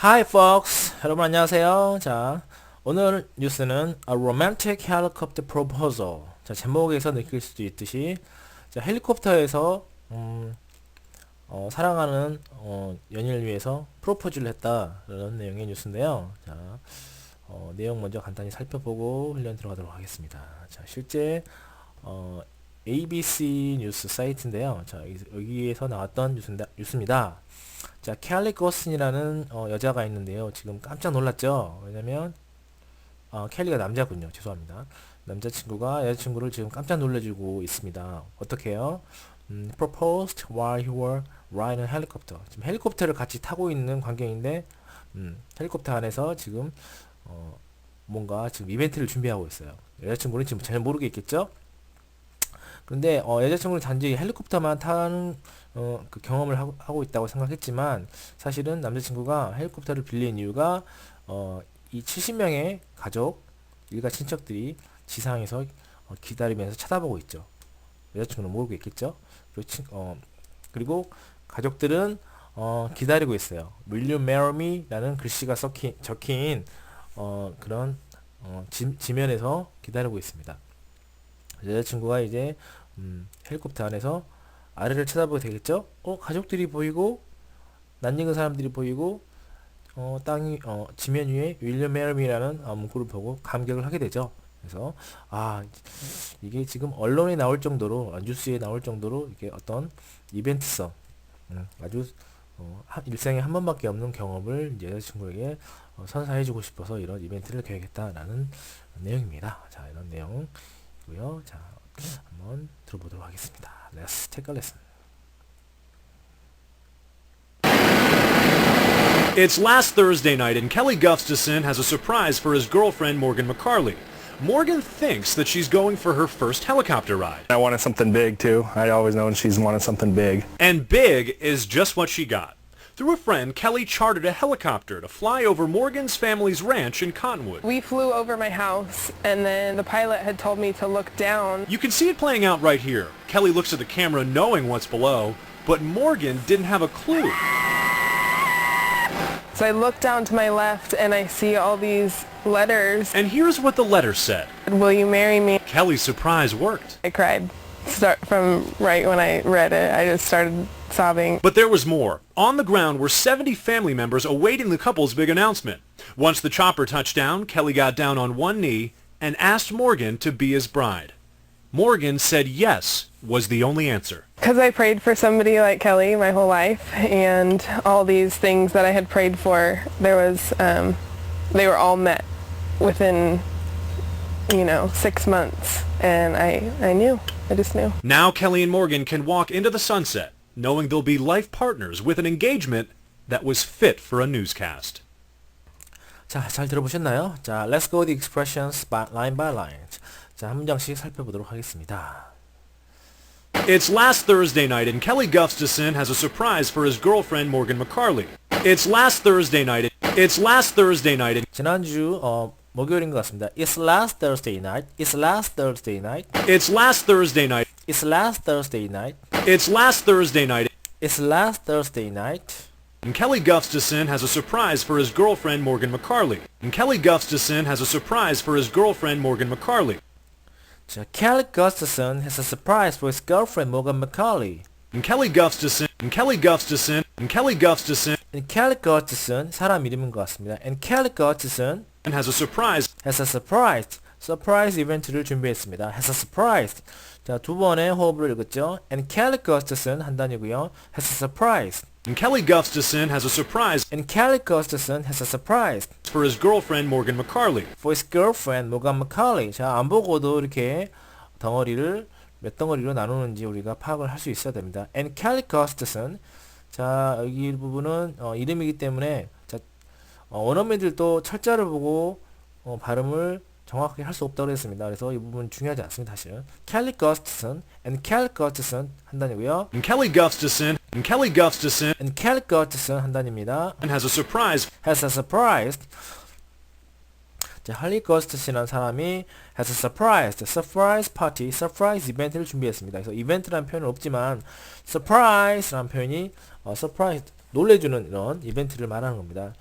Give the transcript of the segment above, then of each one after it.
Hi folks, 여러분 안녕하세요. 자, 오늘 뉴스는 A Romantic Helicopter Proposal. 자, 제목에서 느낄 수도 있듯이 자, 헬리콥터에서 사랑하는 연인을 위해서 프로포즈를 했다라는 내용의 뉴스인데요. 자, 내용 먼저 간단히 살펴보고 훈련 들어가도록 하겠습니다. 자, 실제 ABC 뉴스 사이트인데요. 자, 여기에서 나왔던 뉴스입니다. 자, 캘리 거슨이라는 여자가 있는데요. 지금 깜짝 놀랐죠? 왜냐면 캘리가 남자군요. 죄송합니다. 남자친구가 여자친구를 지금 깜짝 놀래주고 있습니다. 어떻게 해요? Proposed while he were riding a helicopter. 지금 헬리콥터를 같이 타고 있는 광경인데 헬리콥터 안에서 지금 뭔가 지금 이벤트를 준비하고 있어요. 여자친구는 지금 전혀 모르게 있겠죠? 그런데 여자친구는 단지 헬리콥터만 타는 그 경험을 하고 있다고 생각했지만 사실은 남자친구가 헬리콥터를 빌린 이유가 이 70명의 가족, 일가 친척들이 지상에서 기다리면서 쳐다보고 있죠. 여자친구는 모르고 있겠죠. 그리고 가족들은 기다리고 있어요. Will you marry me? 라는 글씨가 적힌 그런 지면에서 기다리고 있습니다. 여자친구가 이제 헬리콥터 안에서 아래를 쳐다보게 되겠죠? 가족들이 보이고 낯익은 사람들이 보이고 지면 위에 윌리엄 메러미라는 문구를 보고 감격을 하게 되죠. 그래서 이게 지금 언론에 나올 정도로 뉴스에 나올 정도로 이게 어떤 이벤트성 아주 일생에 한 번밖에 없는 경험을 이제 여자친구에게 선사해주고 싶어서 이런 이벤트를 계획했다라는 내용입니다. 자, 이런 내용이고요. 자, 한번 들어보도록 하겠습니다. Let's take a listen. It's last Thursday night and Kelly Gustafson has a surprise for his girlfriend Morgan McCarley. Morgan thinks that she's going for her first helicopter ride. I wanted something big too. I'd always known she's wanted something big. And big is just what she got. Through a friend, Kelly chartered a helicopter to fly over Morgan's family's ranch in Cottonwood. We flew over my house, and then the pilot had told me to look down. You can see it playing out right here. Kelly looks at the camera knowing what's below, but Morgan didn't have a clue. So I look down to my left, and I see all these letters. And here's what the letter said. Will you marry me? Kelly's surprise worked. I cried. From right when I read it, I just started sobbing. But there was more. On the ground were 70 family members awaiting the couple's big announcement. Once the chopper touched down, Kelly got down on one knee and asked Morgan to be his bride. Morgan said yes was the only answer. Because I prayed for somebody like Kelly my whole life, and all these things that I had prayed for, they were all met within 6 months, and I knew. I just knew. Now Kelly and Morgan can walk into the sunset, knowing they'll be life partners with an engagement that was fit for a newscast. 자, 잘 들어보셨나요? 자, let's go the expressions line by line. 자, 한 문장씩 살펴보도록 하겠습니다. It's last Thursday night and Kelly Gustafson has a surprise for his girlfriend Morgan McCarley. It's last Thursday night. It's last Thursday night. 지난주 목요일인 것 같습니다. It's last Thursday night. It's last Thursday night. It's last Thursday night. It's last Thursday night. It's last Thursday night. It's last Thursday night. And Kelly Gustafson has a surprise for his girlfriend Morgan McCarley. And Kelly Gustafson has a surprise for his girlfriend Morgan McCarley. 자, Kelly Gustafson has a surprise for his girlfriend Morgan McCauley. And Kelly Gustafson. And Kelly Gustafson. And Kelly Gustafson. And Kelly Gustafson 사람 이름인 것 같습니다. And Kelly Gustafson has a surprise. has a surprise 이벤트를 준비했습니다. has a surprise. 자, 두 번의 호흡을 읽었죠. And Kelly Gustafson 한 단이고요. has a surprise. And Kelly Gustafson has a surprise. And Kelly Gustafson has a surprise for his girlfriend Morgan McCarley. for his girlfriend Morgan McCauley. 자, 안 보고도 이렇게 덩어리를 몇 덩어리로 나누는지 우리가 파악을 할 수 있어야 됩니다. And Kelly Gustafson. 자, 여기 이 부분은 이름이기 때문에 자, 원어민들도 철자를 보고 발음을 정확하게 할 수 없다고 했습니다. 그래서 이 부분 중요하지 않습니다. 사실은 Kelly Gustafson and Kelly Gustafson 한 단이고요. And Kelly Gustafson and Kelly Gustafson and Kelly Gustafson 한 단입니다. and has a surprise. has a surprise. 자, 할리 거스트시라는 사람이 has a surprise party, surprise 이벤트를 준비했습니다. 그래서 이벤트라는 표현은 없지만 surprise라는 표현이 surprise 놀래주는 이런 이벤트를 말하는 겁니다.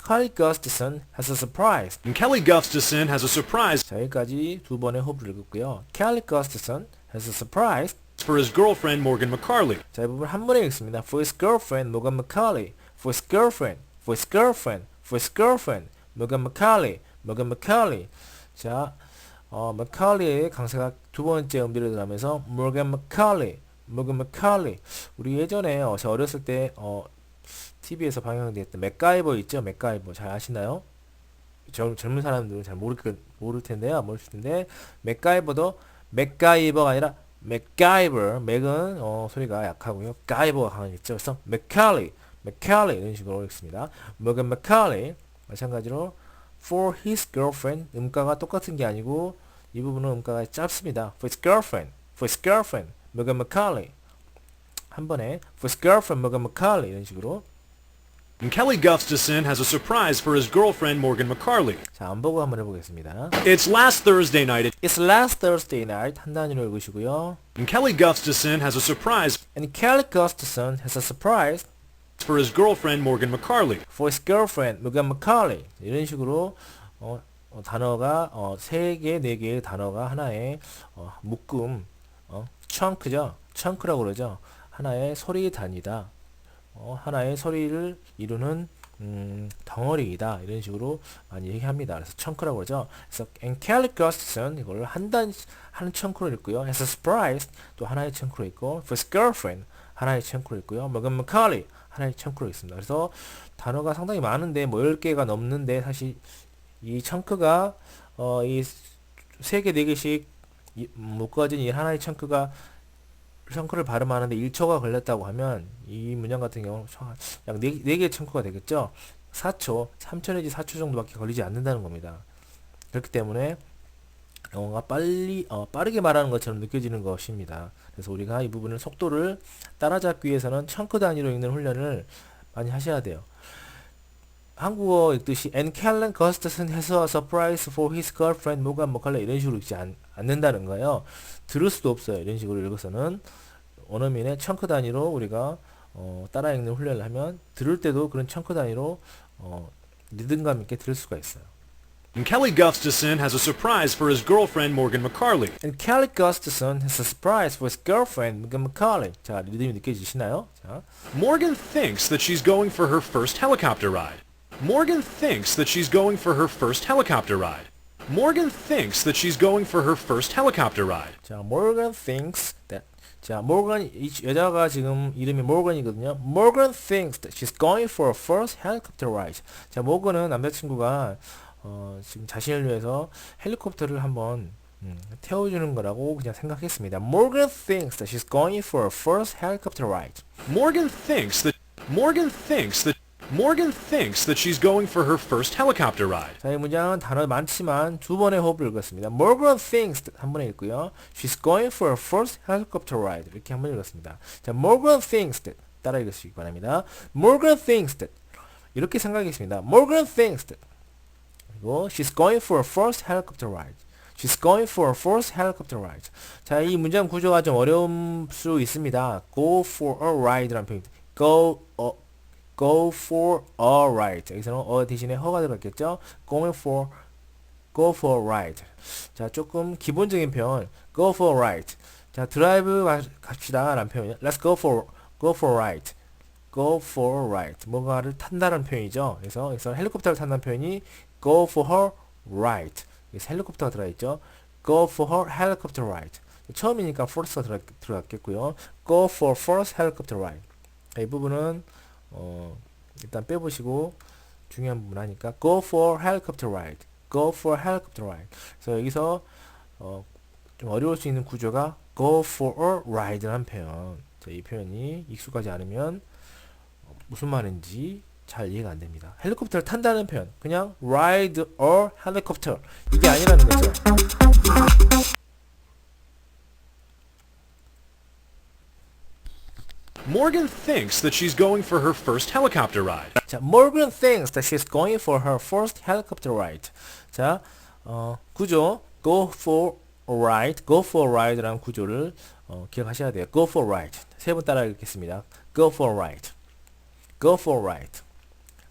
Kelly Gustafson has a surprise. And Kelly Gustafson has a surprise 자, 여기까지 두 번의 호흡을 읽었고요. Kelly Gustafson has a surprise. for his girlfriend Morgan McCarley. 자, 이 부분 한 번에 읽습니다. For his girlfriend, Morgan McCauley. For his girlfriend, for his girlfriend, for his girlfriend, Morgan McCauley, Morgan McCauley. 자, McCauley의 강세가 두 번째 음비를 들어가면서 Morgan McCauley, Morgan McCauley. 우리 예전에 제가 어렸을 때 TV에서 방영됐던 맥가이버 있죠? 맥가이버 잘 아시나요? 젊은 사람들은 잘 모를 텐데요. 모르실 텐데 맥가이버도 맥가이버가 아니라 맥가이버. 맥은 소리가 약하고요. 가이버가 강하겠죠. 그래서 맥칼리, 맥칼리 이런 식으로 읽습니다. Morgan McCauley 마찬가지로 for his girlfriend 음가가 똑같은 게 아니고 이 부분은 음가가 짧습니다. For his girlfriend, for his girlfriend, Morgan McCauley 한 번에 for his girlfriend, Morgan McCauley 이런 식으로. And Kelly Gustafson has a surprise for his girlfriend Morgan McCarley. 자, 안 보고 한번 해보겠습니다. It's last Thursday night, It's last Thursday night 한 단위로 읽으시고요. and Kelly Gustafson has a surprise And Kelly Gustafson has a surprise for his girlfriend Morgan McCarley. for his girlfriend, Morgan McCauley. 이런 식으로 단어가 3개, 4개의 단어가 하나의 묶음, chun크죠. chun크라고 그러죠. 하나의 소리 단위다. 하나의 소리를 이루는 덩어리이다. 이런 식으로 많이 얘기합니다. 그래서 chun크라고 그러죠. 그래서 and Kelly Gustafson 이걸 한 chun크로 읽고요. as a surprise 또 하나의 chun크로 읽고 for his girlfriend 하나의 chun크로 읽고요. Morgan McCauley 하나의 chun크로 읽습니다. 그래서 단어가 상당히 많은데 뭐 10개가 넘는데 사실 이 chun크가 이 3개, 4개씩 묶어진 이 하나의 chun크를 발음하는데 1초가 걸렸다고 하면 이 문장 같은 경우 약 4개의 chun크가 되겠죠. 4초, 3초 내지 4초 정도밖에 걸리지 않는다는 겁니다. 그렇기 때문에 영어가 빠르게 말하는 것처럼 느껴지는 것입니다. 그래서 우리가 이 부분을 속도를 따라잡기 위해서는 chunk 단위로 읽는 훈련을 많이 하셔야 돼요. 한국어 읽듯이 and Kelly Gustafson has a surprise for his girlfriend Morgan McCauley 이런 식으로 읽지 않는다는 거예요. 들을 수도 없어요. 이런 식으로 읽어서는 원어민의 chunk 단위로 우리가 따라 읽는 훈련을 하면 들을 때도 그런 chunk 단위로 리듬감 있게 들을 수가 있어요. And Kelly Gustafson has a surprise for his girlfriend Morgan McCarley. And Kelly Gustafson has a surprise for his girlfriend Morgan McCauley. 자, 리듬이 느껴지시나요? 자, Morgan thinks that she's going for her first helicopter ride. Morgan thinks that she's going for her first helicopter ride. Morgan thinks that she's going for her first helicopter ride. 자, Morgan thinks that. 자, Morgan 이 여자가 지금 이름이 Morgan이거든요. Morgan thinks that she's going for her first helicopter ride. 자, Morgan은 남자친구가 지금 자신을 위해서 헬리콥터를 한번 태워주는 거라고 그냥 생각했습니다. Morgan thinks that she's going for her first helicopter ride. Morgan thinks that she's going for her first helicopter ride. 자, 이 문장은 단어 많지만 두 번의 호흡을 읽었습니다. Morgan thinks that 한 번에 읽고요. She's going for her first helicopter ride. 이렇게 한 번 읽었습니다. 자, Morgan thinks that 따라 읽으시기 바랍니다. Morgan thinks that 이렇게 생각했습니다. Morgan thinks that 그리고 she's going for her first helicopter ride. She's going for her first helicopter ride. 자, 이 문장 구조가 좀 어려울 수 있습니다. Go for a ride라는 표현입니다. Go for a ride. 여기서는 대신에 허가 들어갔겠죠. Go for a ride. 자, 조금 기본적인 표현. Go for a ride. 자, 드라이브 갑시다 라는 표현이요. Let's go for a ride. Go for a ride. 뭔가를 탄다는 표현이죠. 그래서 여기서 헬리콥터를 탄다는 표현이 Go for her ride. 여기서 헬리콥터가 들어있죠. Go for her helicopter ride. 처음이니까 first가 들어갔겠고요. Go for first helicopter ride. 이 부분은 일단 빼보시고 중요한 부분 하니까 Go for helicopter ride. Go for helicopter ride. 그래서 여기서 좀 어려울 수 있는 구조가 Go for a ride라는 표현. 자, 이 표현이 익숙하지 않으면 무슨 말인지 잘 이해가 안 됩니다. 헬리콥터를 탄다는 표현, 그냥 ride a helicopter 이게 아니라는 거죠. Morgan thinks that she's going for her first helicopter ride. 자, Morgan thinks that she's going for her first helicopter ride. 자, 구조 go for a ride, go for a ride라는 구조를 기억하셔야 돼요. Go for a ride. 세 번 따라 읽겠습니다. Go for a ride. Go for a ride.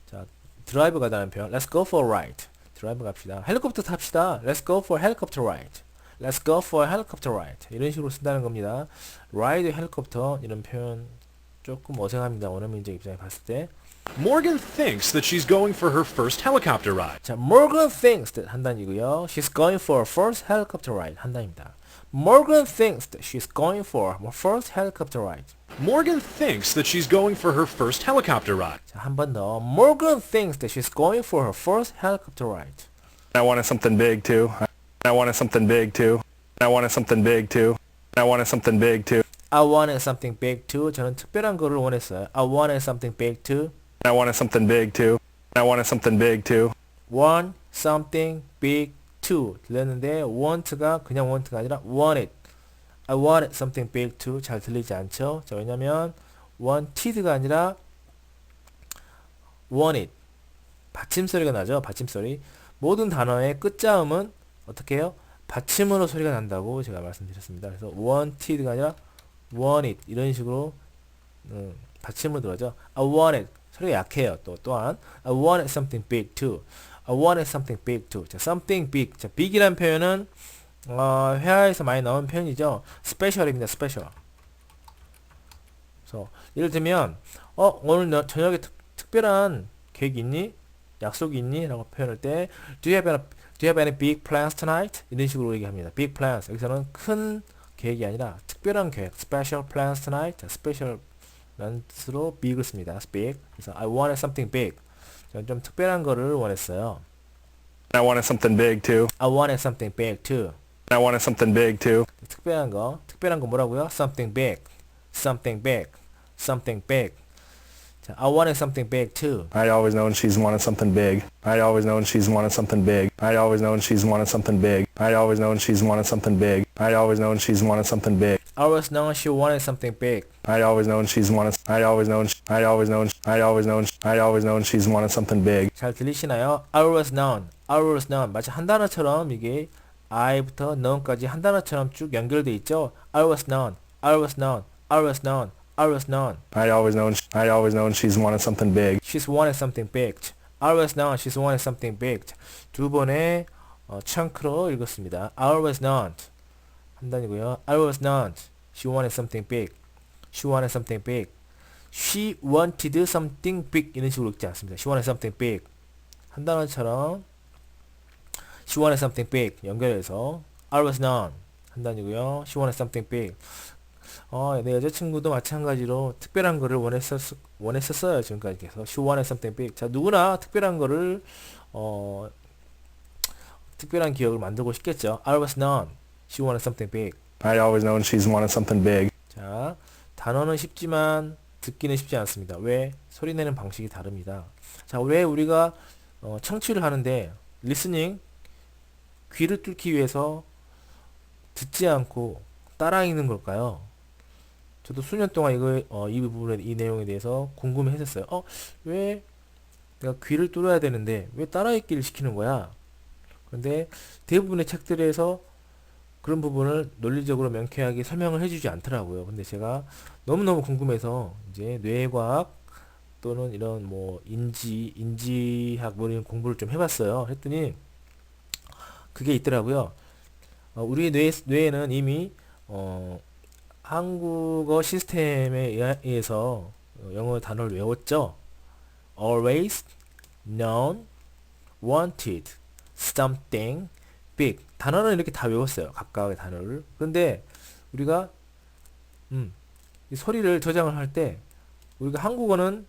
자, 드라이브 가다는 표현. Let's go for a ride. 드라이브 갑시다. 헬리콥터 탑시다. Let's go for a helicopter ride. Let's go for a helicopter ride. 이런 식으로 쓴다는 겁니다. ride 헬리콥터 이런 표현 조금 어색합니다. 원어민적 입장에 봤을 때. Morgan thinks that she's going for her first helicopter ride. 자, Morgan thinks that 한 단이고요. She's going for her first helicopter ride 한 단입니다. Morgan thinks that she's going for her first helicopter ride. Morgan thinks that she's going for her first helicopter ride. 자, 한 번 더. Morgan thinks that she's going for her first helicopter ride. I wanted something big too. I wanted something big too. I wanted something big too. I wanted something big too. I wanted something big too. 저는 특별한 거를 원했어요. I wanted something big too. I wanted something big too. I wanted something big too. Want something big too. 들렸는데 want가 그냥 want가 아니라 wanted. I wanted something big too. 잘 들리지 않죠? 자, 왜냐면 wanted가 아니라 wanted. 받침소리가 나죠? 받침소리. 모든 단어의 끝자음은 어떻게 해요? 받침으로 소리가 난다고 제가 말씀드렸습니다. 그래서 wanted가 아니라 wanted 이런 식으로 받침으로 들어가죠. I wanted 소리가 약해요. 또한 I wanted something big too. I wanted something big too. 자, something big. 자, big이란 표현은 회화에서 많이 나온 표현이죠. special입니다. special. 그래서 예를 들면 오늘 너 저녁에 특별한 계획 있니? 약속이 있니? 라고 표현할 때 Do you have any big plans tonight? 이런 식으로 얘기합니다. big plans. 여기서는 큰 계획이 아니라 특별한 계획. special plans tonight. 자, special 라는 뜻으로 big을 씁니다. big. 그래서 I wanted something big. 저는 좀 특별한 거를 원했어요. I wanted something big too. I wanted something big too. I wanted something big too. 특별한 거 뭐라고요? something big. something big. something big. 자, I wanted something big too. I'd always known she's wanted something big. I'd always known she's wanted something big. I'd always known she's wanted something big. I'd always known she's wanted something big. I'd always known she's wanted something big. I always known she wanted something big. I'd always known she's wanted. I'd always known. I'd always known. I'd always known. I'd always known she's wanted something big. 잘 들리시나요? I always known. I always known. 마치 한 단어처럼 이게 I부터 known까지 한 단어처럼 쭉 연결돼 있죠. I always known. I always known. I always known. I always known. I'd always known. I'd always known she's wanted something big. She's wanted something big. I always known she's wanted something big. 두 번의 chun크로 읽었습니다. I always known. 한 단이고요. I always known she wanted something big. She wanted something big. She wanted something big 이런 식으로 읽지 않습니다. She wanted something big. 한 단어처럼 She wanted something big 연결해서 I always known 한 단이고요. She wanted something big. 내 여자친구도 마찬가지로 특별한 거를 원했었어요. 지금까지 계속 She wanted something big. 자, 누구나 특별한 거를 특별한 기억을 만들고 싶겠죠. I always known she wanted something big. I'd always known she's wanted something big. 자, 단어는 쉽지만 듣기는 쉽지 않습니다. 왜? 소리 내는 방식이 다릅니다. 자, 왜 우리가 청취를 하는데 listening 귀를 뚫기 위해서 듣지 않고 따라 읽는 걸까요? 저도 수년 동안 이 부분에 이 내용에 대해서 궁금해했었어요. 왜 내가 귀를 뚫어야 되는데 왜 따라 읽기를 시키는 거야? 그런데 대부분의 책들에서 그런 부분을 논리적으로 명쾌하게 설명을 해주지 않더라고요. 근데 제가 너무너무 궁금해서 이제 뇌과학 또는 이런 뭐 인지학 뭐 이런 공부를 좀 해봤어요. 했더니 그게 있더라고요. 우리 뇌에는 이미 한국어 시스템에 의해서 영어 단어를 외웠죠. always, known, wanted, something, big. 단어는 이렇게 다 외웠어요. 각각의 단어를. 그런데 우리가 이 소리를 저장을 할 때 우리가 한국어는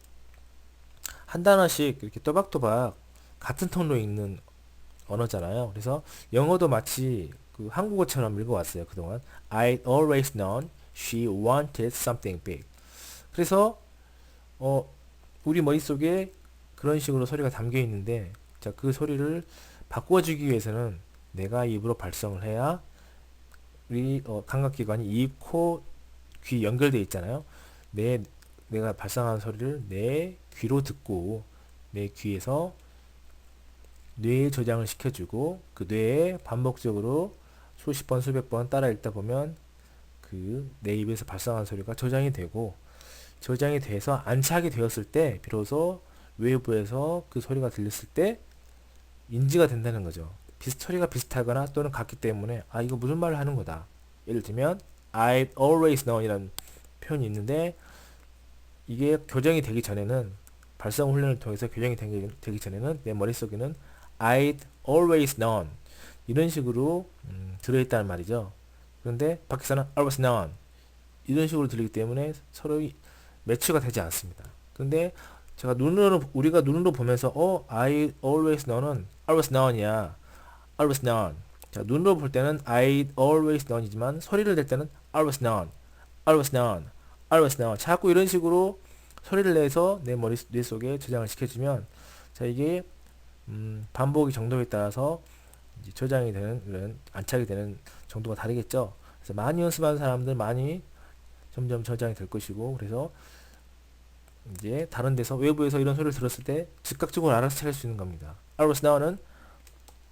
한 단어씩 이렇게 또박또박 같은 톤으로 읽는 언어잖아요. 그래서 영어도 마치 그 한국어처럼 읽어왔어요. 그동안 I always known she wanted something big. 그래서 우리 머릿속에 그런 식으로 소리가 담겨 있는데 자, 그 소리를 바꿔주기 위해서는 내가 입으로 발성을 해야 우리 감각기관이 입, 코, 귀 연결되어 있잖아요. 내가 발성하는 소리를 내 귀로 듣고 내 귀에서 뇌에 저장을 시켜주고 그 뇌에 반복적으로 수십 번 수백 번 따라 읽다 보면 그 내 입에서 발생한 소리가 저장이 되고 저장이 돼서 안착이 되었을 때 비로소 외부에서 그 소리가 들렸을 때 인지가 된다는 거죠. 소리가 비슷하거나 또는 같기 때문에 아 이거 무슨 말을 하는 거다. 예를 들면 I've always known 이라는 표현이 있는데 이게 교정이 되기 전에는 발성 훈련을 통해서 교정이 되기 전에는 내 머릿속에는 I'd always known 이런 식으로 들어있다는 말이죠. 그런데 밖에서는 always known 이런 식으로 들리기 때문에 서로 매치가 되지 않습니다. 그런데 제가 우리가 눈으로 보면서 I always know는 always known이야. always known. 자, 눈으로 볼 때는 I always known이지만 소리를 낼 때는 always known. always known. always known. 자꾸 이런 식으로 소리를 내서 내 뇌속에 저장을 시켜주면 자, 이게 반복의 정도에 따라서 이제 저장이 되는 이런 안착이 되는 정도가 다르겠죠. 그래서 많이 연습하는 사람들 많이 점점 저장이 될 것이고 그래서 이제 다른 데서 외부에서 이런 소리를 들었을 때 즉각적으로 알아서 찾을 수 있는 겁니다. always know는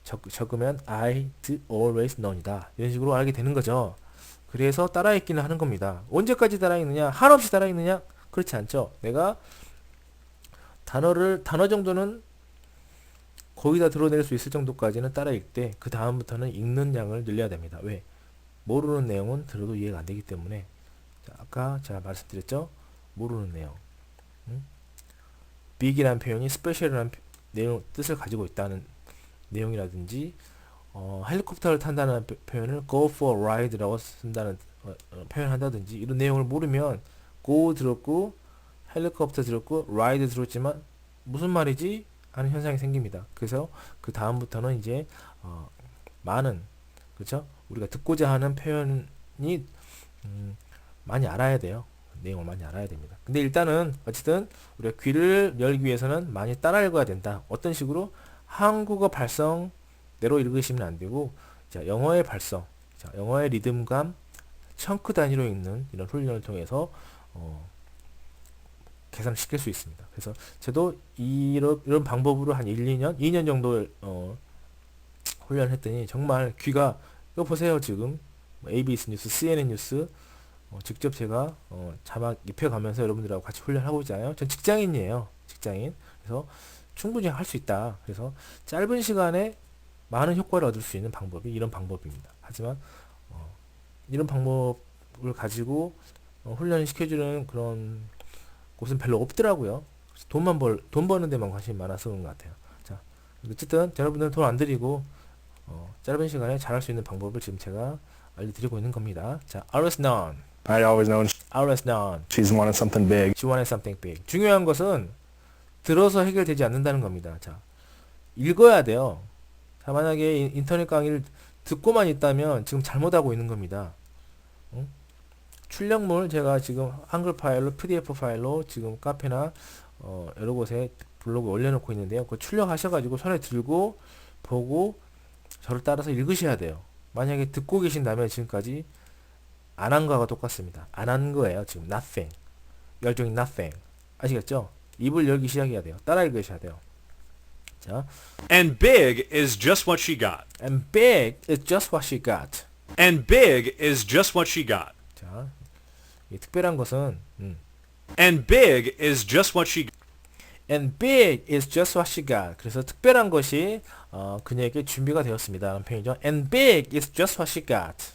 적으면 I'd always known이다. 이런 식으로 알게 되는 거죠. 그래서 따라했기는 하는 겁니다. 언제까지 따라했느냐? 한없이 따라했느냐? 그렇지 않죠. 내가 단어 정도는 거의 다 드러낼 수 있을 정도까지는 따라 읽되 그 다음부터는 읽는 양을 늘려야 됩니다. 왜? 모르는 내용은 들어도 이해가 안 되기 때문에 자, 아까 제가 말씀드렸죠? 모르는 내용. big이라는 표현이 special이라는 내용 뜻을 가지고 있다는 내용이라든지 헬리콥터를 탄다는 표현을 go for a ride라고 쓴다는 표현한다든지 이런 내용을 모르면 go 들었고 헬리콥터 들었고 ride 들었지만 무슨 말이지 하는 현상이 생깁니다. 그래서 그 다음부터는 이제 많은 그렇죠? 우리가 듣고자 하는 표현이 많이 알아야 돼요. 내용을 많이 알아야 됩니다. 근데 일단은 어쨌든 우리가 귀를 열기 위해서는 많이 따라 읽어야 된다. 어떤 식으로 한국어 발성대로 읽으시면 안 되고 자, 영어의 발성, 자, 영어의 리듬감, 청크 단위로 읽는 이런 훈련을 통해서 계산을 시킬 수 있습니다. 그래서 저도 이런 방법으로 한 2년 정도 훈련했더니 정말 귀가 이거 보세요. 지금 ABS 뉴스, CNN 뉴스 직접 제가 자막 입혀가면서 여러분들하고 같이 훈련하고 있잖아요. 전 직장인이에요. 직장인. 그래서 충분히 할 수 있다. 그래서 짧은 시간에 많은 효과를 얻을 수 있는 방법이 이런 방법입니다. 하지만 이런 방법을 가지고 훈련을 시켜주는 그런 곳은 별로 없더라고요. 돈 버는 데만 관심이 많아서 그런 것 같아요. 자, 어쨌든 여러분들은 돈 안 들이고 짧은 시간에 잘할 수 있는 방법을 지금 제가 알려드리고 있는 겁니다. 자, always known. I'd always known always known. she's wanted something big. She wanted something big. 중요한 것은 들어서 해결되지 않는다는 겁니다. 자, 읽어야 돼요. 자, 만약에 인터넷 강의를 듣고만 있다면 지금 잘못하고 있는 겁니다. 출력물 제가 지금 한글 파일로 PDF 파일로 지금 카페나 여러 곳에 블로그에 올려놓고 있는데요. 그 출력하셔가지고 손에 들고 보고 저를 따라서 읽으셔야 돼요. 만약에 듣고 계신다면 지금까지 안 한 거하고 똑같습니다. 안 한 거예요. 지금 nothing. You're doing nothing. 아시겠죠? 입을 열기 시작해야 돼요. 따라 읽으셔야 돼요. 자, And big is just what she got. and big is just what she got. And big is just what she got. 자, 이 특별한 것은 And big is just what she got. and big is just what she got. 그래서 특별한 것이 그녀에게 준비가 되었습니다. 라는 표현이죠. and big is just what she got.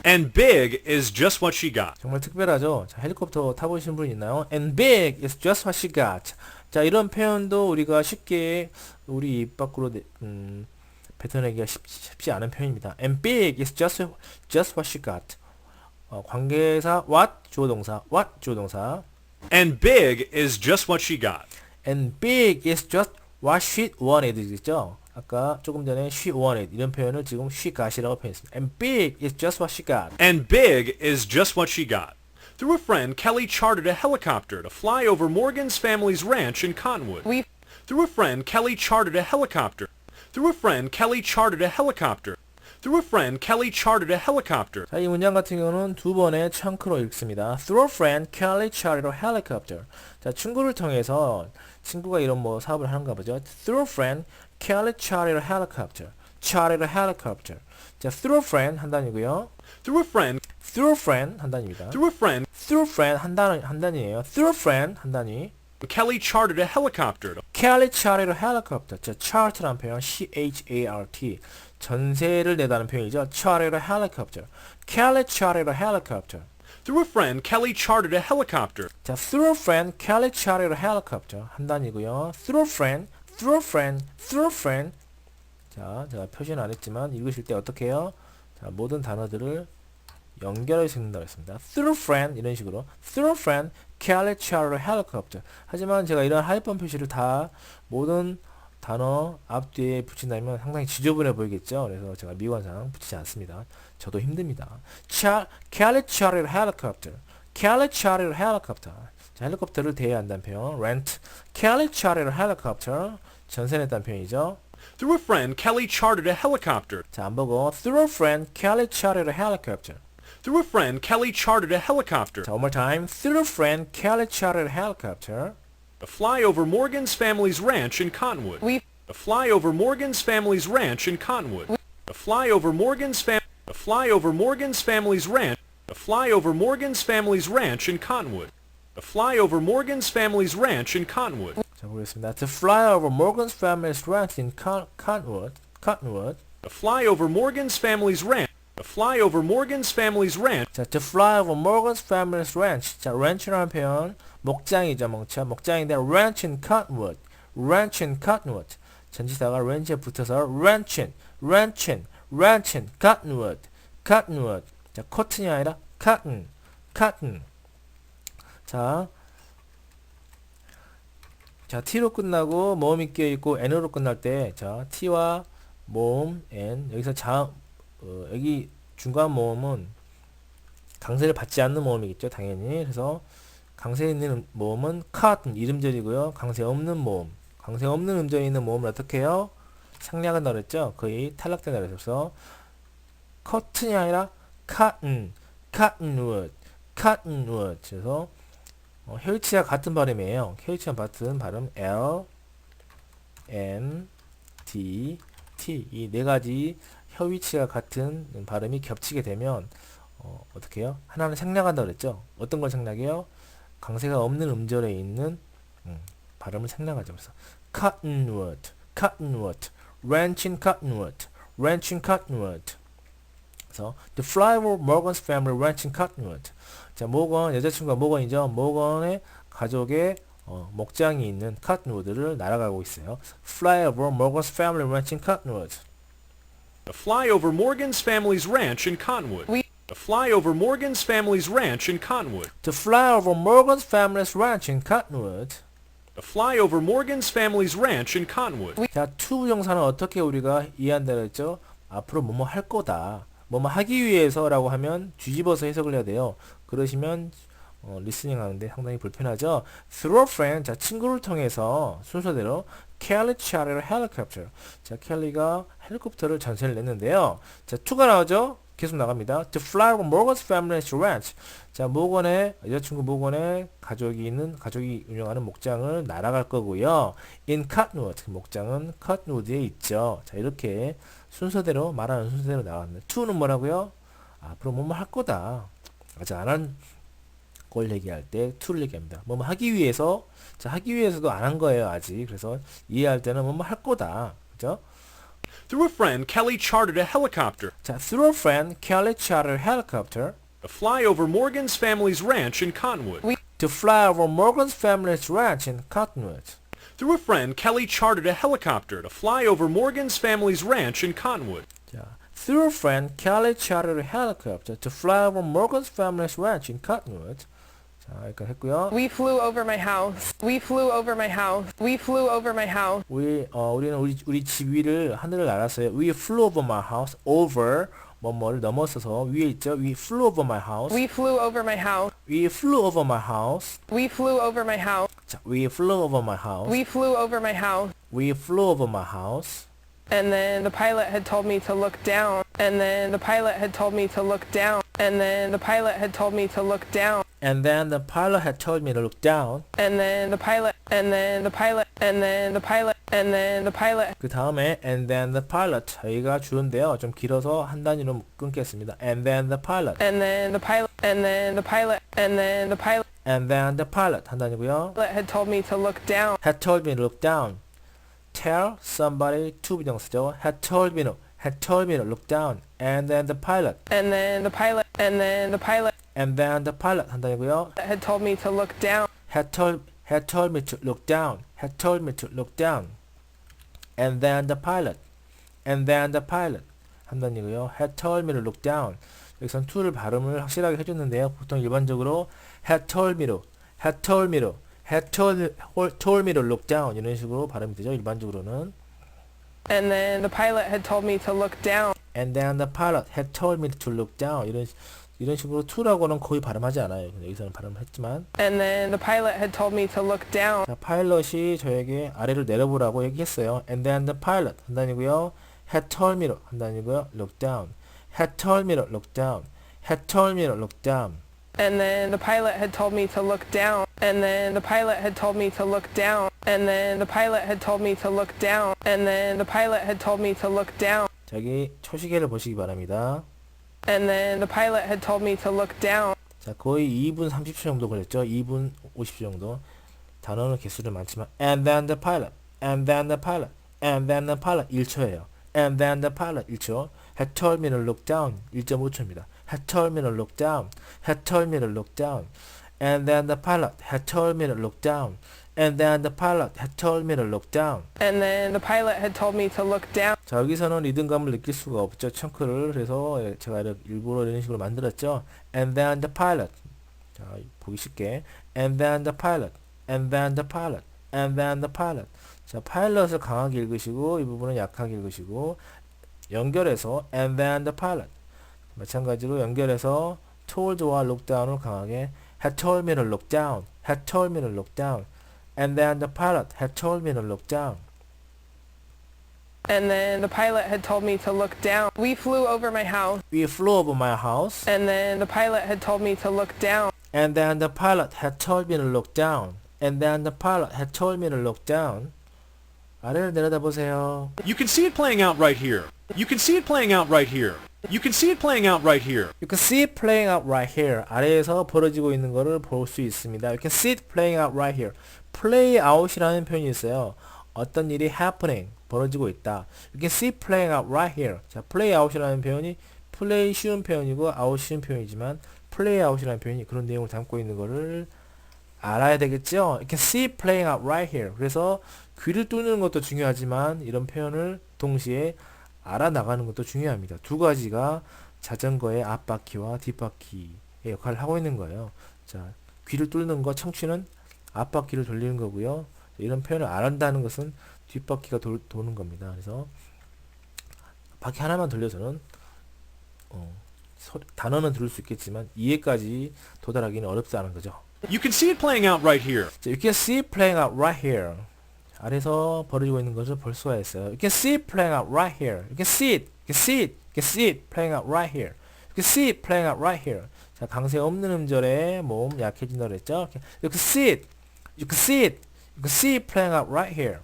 And big is just what she got. 정말 특별하죠. 자, 헬리콥터 타보신 분 있나요? And big is just what she got. 자, 이런 표현도 우리가 쉽게 우리 입 밖으로 뱉어내기가 쉽지 않은 표현입니다. And big is just what she got. 관계사 what 주어 동사 what 주어 동사. And big is just what she got. And big is just what she wanted 있죠. 아까 조금 전에 she wanted 이런 표현을 지금 she got이라고 표현했습니다. And big is just what she got. And big is just what she got. Through a friend, Kelly chartered a helicopter to fly over Morgan's family's ranch in Cottonwood. Through a friend, Kelly chartered a helicopter. Through a friend, Kelly chartered a helicopter. Through a friend, Kelly chartered a helicopter. 자, 이 문장 같은 경우는 두 번의 chun크로 읽습니다. Through a friend, Kelly chartered a helicopter. 자, 친구를 통해서 친구가 이런 뭐 사업을 하는가 보죠. Through a friend, Kelly chartered a helicopter. chartered a helicopter. 자, through a friend 한 단이고요. Through a friend, through a friend 한 단입니다. through a friend, through a friend 한 단이에요. through a friend 한 단위. Kelly chartered a helicopter. Kelly chartered a helicopter. 자, chart라는 표현 C-H-A-R-T. 전세를 내다는 표현이죠. chartered a helicopter. Kelly chartered a helicopter. Through a friend, Kelly chartered a helicopter. 자, through a friend, Kelly chartered a helicopter. 한 단이고요. through a friend, through a friend, through a friend. 자, 제가 표시는 안 했지만 읽으실 때 어떻게 해요? 자, 모든 단어들을 연결해서 읽는다고 했습니다. through a friend 이런 식으로 through a friend, Kelly chartered a helicopter. 하지만 제가 이런 하이픈 표시를 다 모든 단어 앞뒤에 붙인다면 상당히 지저분해 보이겠죠. 그래서 제가 미관상 붙이지 않습니다. 저도 힘듭니다. Kelly chartered a helicopter. Kelly chartered a helicopter. 자, 헬리콥터를 대여야 한다는 표현. rent. Kelly chartered a helicopter. 전세 냈다는 표현이죠. Through a friend, Kelly chartered a helicopter. 자, 안 보고 through a friend, Kelly chartered a helicopter. Through a friend, Kelly chartered a helicopter. 자, one more time. Through a friend, Kelly chartered a helicopter. To fly over Morgan's family's ranch in Cottonwood. To fly over Morgan's family's ranch in Cottonwood. To fly over Morgan's To fly over Morgan's family's ranch. To fly over Morgan's family's ranch in Cottonwood. To fly over Morgan's family's ranch in Cottonwood. 자, 보겠습니다. To fly over Morgan's family's ranch in Cottonwood. Cottonwood. To fly over Morgan's family's ranch. To fly over Morgan's family's ranch. 자, to fly over Morgan's family's ranch. 자, ranch라는 표현 목장이죠, 목장인데 ranch in Cottonwood. ranch in Cottonwood. 전치사가 ranch에 붙어서 ranching, ranching, ranching, Cottonwood, Cottonwood. 자, cotton이 아니라 cotton, cotton. 자, t로 끝나고 모음이 끼어있고 n으로 끝날 때, 자, t와 모음, n. 여기서 여기 중간 모음은 강세를 받지 않는 모음이겠죠, 당연히. 그래서 강세 있는 모음은 cotton, 이름절이고요. 강세 없는 모음. 강세 없는 음절이 있는 모음을 어떻게 해요? 상략한다 그랬죠? 거의 탈락된다 그래서 cotton이 아니라 cotton, cottonwood, cottonwood. 그래서 혈치와 같은 발음이에요. 혈치와 같은 발음 L, N, D, T. 이 네 가지 혀 위치가 같은 발음이 겹치게 되면 어떻게 해요? 하나는 생략한다 그랬죠? 어떤 걸 생략해요? 강세가 없는 음절에 있는 발음을 생략하죠. 그래서 cottonwood, cottonwood, ranching cottonwood, ranching cottonwood. 그래서 to fly over Morgan's family ranching cottonwood. 자, 모건, 여자친구가 모건이죠. 모건의 가족의 목장이 있는 cottonwood를 날아가고 있어요. fly over Morgan's family ranching cottonwood. To fly over Morgan's family's ranch in Cottonwood. To fly over Morgan's family's ranch in Cottonwood. To fly over Morgan's family's ranch in Cottonwood. To fly over Morgan's family's ranch in Cottonwood. 자, to 부정사는 어떻게 우리가 이해한다 그랬죠? 앞으로 뭐뭐 할 거다. 뭐뭐 하기 위해서라고 하면 뒤집어서 해석을 해야 돼요. 그러시면 리스닝 하는데 상당히 불편하죠. Through a friend, 자, 친구를 통해서 순서대로 Kelly chartered a helicopter. 자, 켈리가 헬리콥터를 전세를 냈는데요. 자, to가 나오죠? 계속 나갑니다. To fly over Morgan's family's ranch. 자, 여자친구 모건의 가족이 운영하는 목장을 날아갈 거고요. In Cottonwood. 목장은 Cottonwood에 있죠. 자, 이렇게 말하는 순서대로 나왔는데, to는 뭐라고요? 앞으로 뭐뭐 할 거다. 아직 안 한 걸 얘기할 때 to를 얘기합니다. 뭐뭐 하기 위해서, 자, 하기 위해서도 안 한 거예요, 아직. 그래서 이해할 때는 뭐뭐 할 거다. 그죠? Through a friend, Kelly chartered a helicopter. 자, through a friend, Kelly chartered a helicopter To fly over Morgan's family's ranch in Cottonwood. to fly over Morgan's family's ranch in Cottonwood. Through a friend, Kelly chartered a helicopter to fly over Morgan's family's ranch in Cottonwood. 자, through a friend, Kelly chartered a helicopter to fly over Morgan's family's ranch in Cottonwood. 자, 여기까지 했고요. We flew over my house. We flew over my house. We flew over my house. 우리는 우리 집 위를 하늘을 날았어요. We flew over my house. over 뭐뭐를 넘어서서 위에 있죠. We flew over my house. We flew over my house. We flew over my house. We flew over my house. 자, we flew over my house. We flew over my house. We flew over my house. And then the pilot had told me to look down. And then the pilot had told me to look down. And then the pilot had told me to look down. And then the pilot had told me to look down. And then the pilot. And then the pilot. And then the pilot. And then the pilot. 그 다음에 and then the pilot 여기가 주어인데요. 좀 길어서 한 단위로 끊겠습니다. And then the pilot. And then the pilot. And then the pilot. And then the pilot. and then the pilot 한 단이고요. pilot had told me to look down. had told me to look down. tell somebody to 비동사죠. had told me to look down. and then the pilot And then the pilot and then the pilot and then the pilot 한 단이고요. had told me to look down. had told me to look down. had told me to look down. and then the pilot 한 단이고요. had told me to look down. 여기선 to를 발음을 확실하게 해줬는데요. 보통 일반적으로 had told me to look down 이런 식으로 발음이 되죠. 일반적으로는 And then the pilot had told me to look down. and then the pilot had told me to look down 이런 식으로 to라고는 거의 발음하지 않아요. 근데 여기서는 발음을 했지만 And then the pilot had told me to look down. 자, 파일럿이 저에게 아래로 내려보라고 얘기했어요. and then the pilot 한 단이고요. had told me to 한 단이고요. look down. had told me to look down. had told me to look down. And then the pilot had told me to look down. And then the pilot had told me to look down. And then the pilot had told me to look down. And then the pilot had told me to look down. 저기 초시계를 보시기 바랍니다. And then the pilot had told me to look down. 자, 거의 2분 30초 정도 걸렸죠. 2분 50초 정도. 단어는 개수는 많지만 and then the pilot, and then the pilot, and then the pilot 1초예요. and then the pilot 1초. had told me to look down 1.5초입니다. had told me to look down, had told me to look down. and then the pilot had told me to look down. and then the pilot had told me to look down. And then the pilot had told me to look down. 자, 여기서는 리듬감을 느낄 수가 없죠. 청크를. 그래서 제가 일부러 이런 식으로 만들었죠. and then the pilot. 자, 보기 쉽게. and then the pilot. and then the pilot. and then the pilot. 자, 파일럿을 강하게 읽으시고 이 부분은 약하게 읽으시고 연결해서 and then the pilot. 마찬가지로 연결해서 told와 look down을 강하게 had told me to look down. had told me to look down. and then the pilot had told me to look down. And then the pilot had told me to look down. We flew over my house. We flew over my house. And then the pilot had told me to look down. And then the pilot had told me to look down. And then the pilot had told me to look down. 아래를 내려다보세요. You can see it playing out right here. You can see it playing out right here. You can see it playing out right here. You can see it playing out right here. 아래에서 벌어지고 있는 것을 볼 수 있습니다. You can see it playing out right here. play out이라는 표현이 있어요. 어떤 일이 happening, 벌어지고 있다. You can see it playing out right here. 자, play out이라는 표현이 play 쉬운 표현이고 out 쉬운 표현이지만 play out이라는 표현이 그런 내용을 담고 있는 것을 알아야 되겠죠? You can see it playing out right here. 그래서 귀를 뚫는 것도 중요하지만 이런 표현을 동시에 알아나가는 것도 중요합니다. 두 가지가 자전거의 앞바퀴와 뒷바퀴의 역할을 하고 있는 거예요. 자, 귀를 뚫는 거, 청취는 앞바퀴를 돌리는 거고요. 이런 표현을 알아낸다는 것은 뒷바퀴가 도는 겁니다. 그래서 바퀴 하나만 돌려서는 단어는 들을 수 있겠지만 이해까지 도달하기는 어렵다는 거죠. You can see it playing out right here. 자, you can see it playing out right here. 아래서 벌어지고 있는 것을 볼 수가 있어요. You can see it playing out right here. You can see it. You can see it. You can see it playing out right here. You can see it playing out right here. 자, 강세 없는 음절에 모음 약해진다고 그랬죠. You can see it. You can see it. You can see it playing out right here.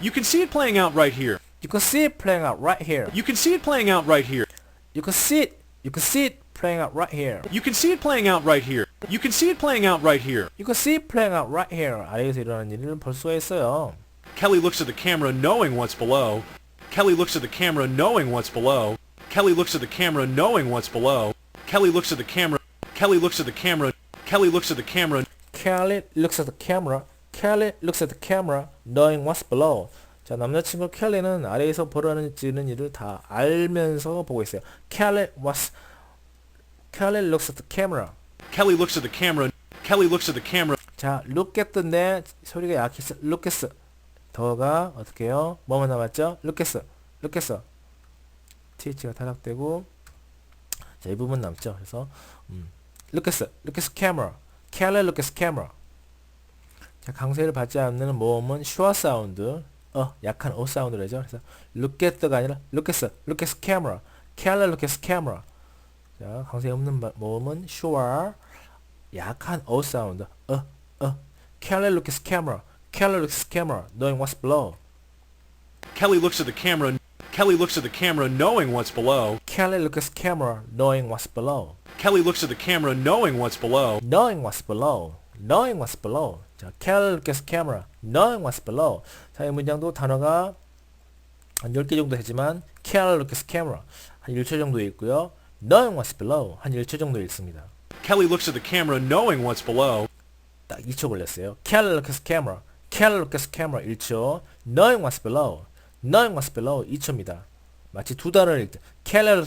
You can see it playing out right here. You can see it playing out right here. You can see it playing out right here. You can see it. You can see it playing out right here. You can see it playing out right here. You can see it playing out right here. You can see it playing out right here. 아래에서 일어나는 일을 볼 수가 있어요. Kelly looks at the camera knowing what's below. Kelly looks at the camera knowing what's below. Kelly looks at the camera knowing what's below. Kelly looks at the camera. Kelly looks at the camera. Kelly looks at the camera. Kelly looks at the camera. Kelly looks at the camera, knowing what's below. 자, 남자친구 켈리는 아래에서 벌어지는 일을 다 알면서 보고 있어요. Kelly looks at the camera. Kelly looks at the camera. Kelly looks at the camera. 자, look at the인데 소리가 약해서 look at. 더가 어떻게 해요? 뭐만 남았죠? look at. look at. th가 타락되고 자, 이 부분 남죠. 그래서 look at camera. Kelly look at camera. 자, 강세를 받지 않는 모음은 슈어 사운드, 약한 오 사운드를 하죠. 그래서 look at the가 아니라 look at camera. Kelly look at camera. 자, 강세 없는 모음은 슈어, 약한 오 사운드, Kelly look at camera. Kelly looks at camera, knowing what's below. Kelly looks at the camera. Kelly looks at the camera knowing what's below. Kelly looks at camera knowing what's below. Kelly looks at the camera knowing what's below. knowing what's below. knowing what's below. 자, Kelly looks at camera knowing what's below. 자, 이 문장도 단어가 한 10개 정도 되지만 Kelly looks at camera 한 1초 정도 있고요. knowing what's below 한 1초 정도 읽습니다. Kelly looks at the camera knowing what's below. 딱 2초 걸렸어요. Kelly looks at camera. Kelly looks at camera 1초. knowing what's below. knowing what's below 2초입니다. 마치 두 단어를 읽듯. Kelly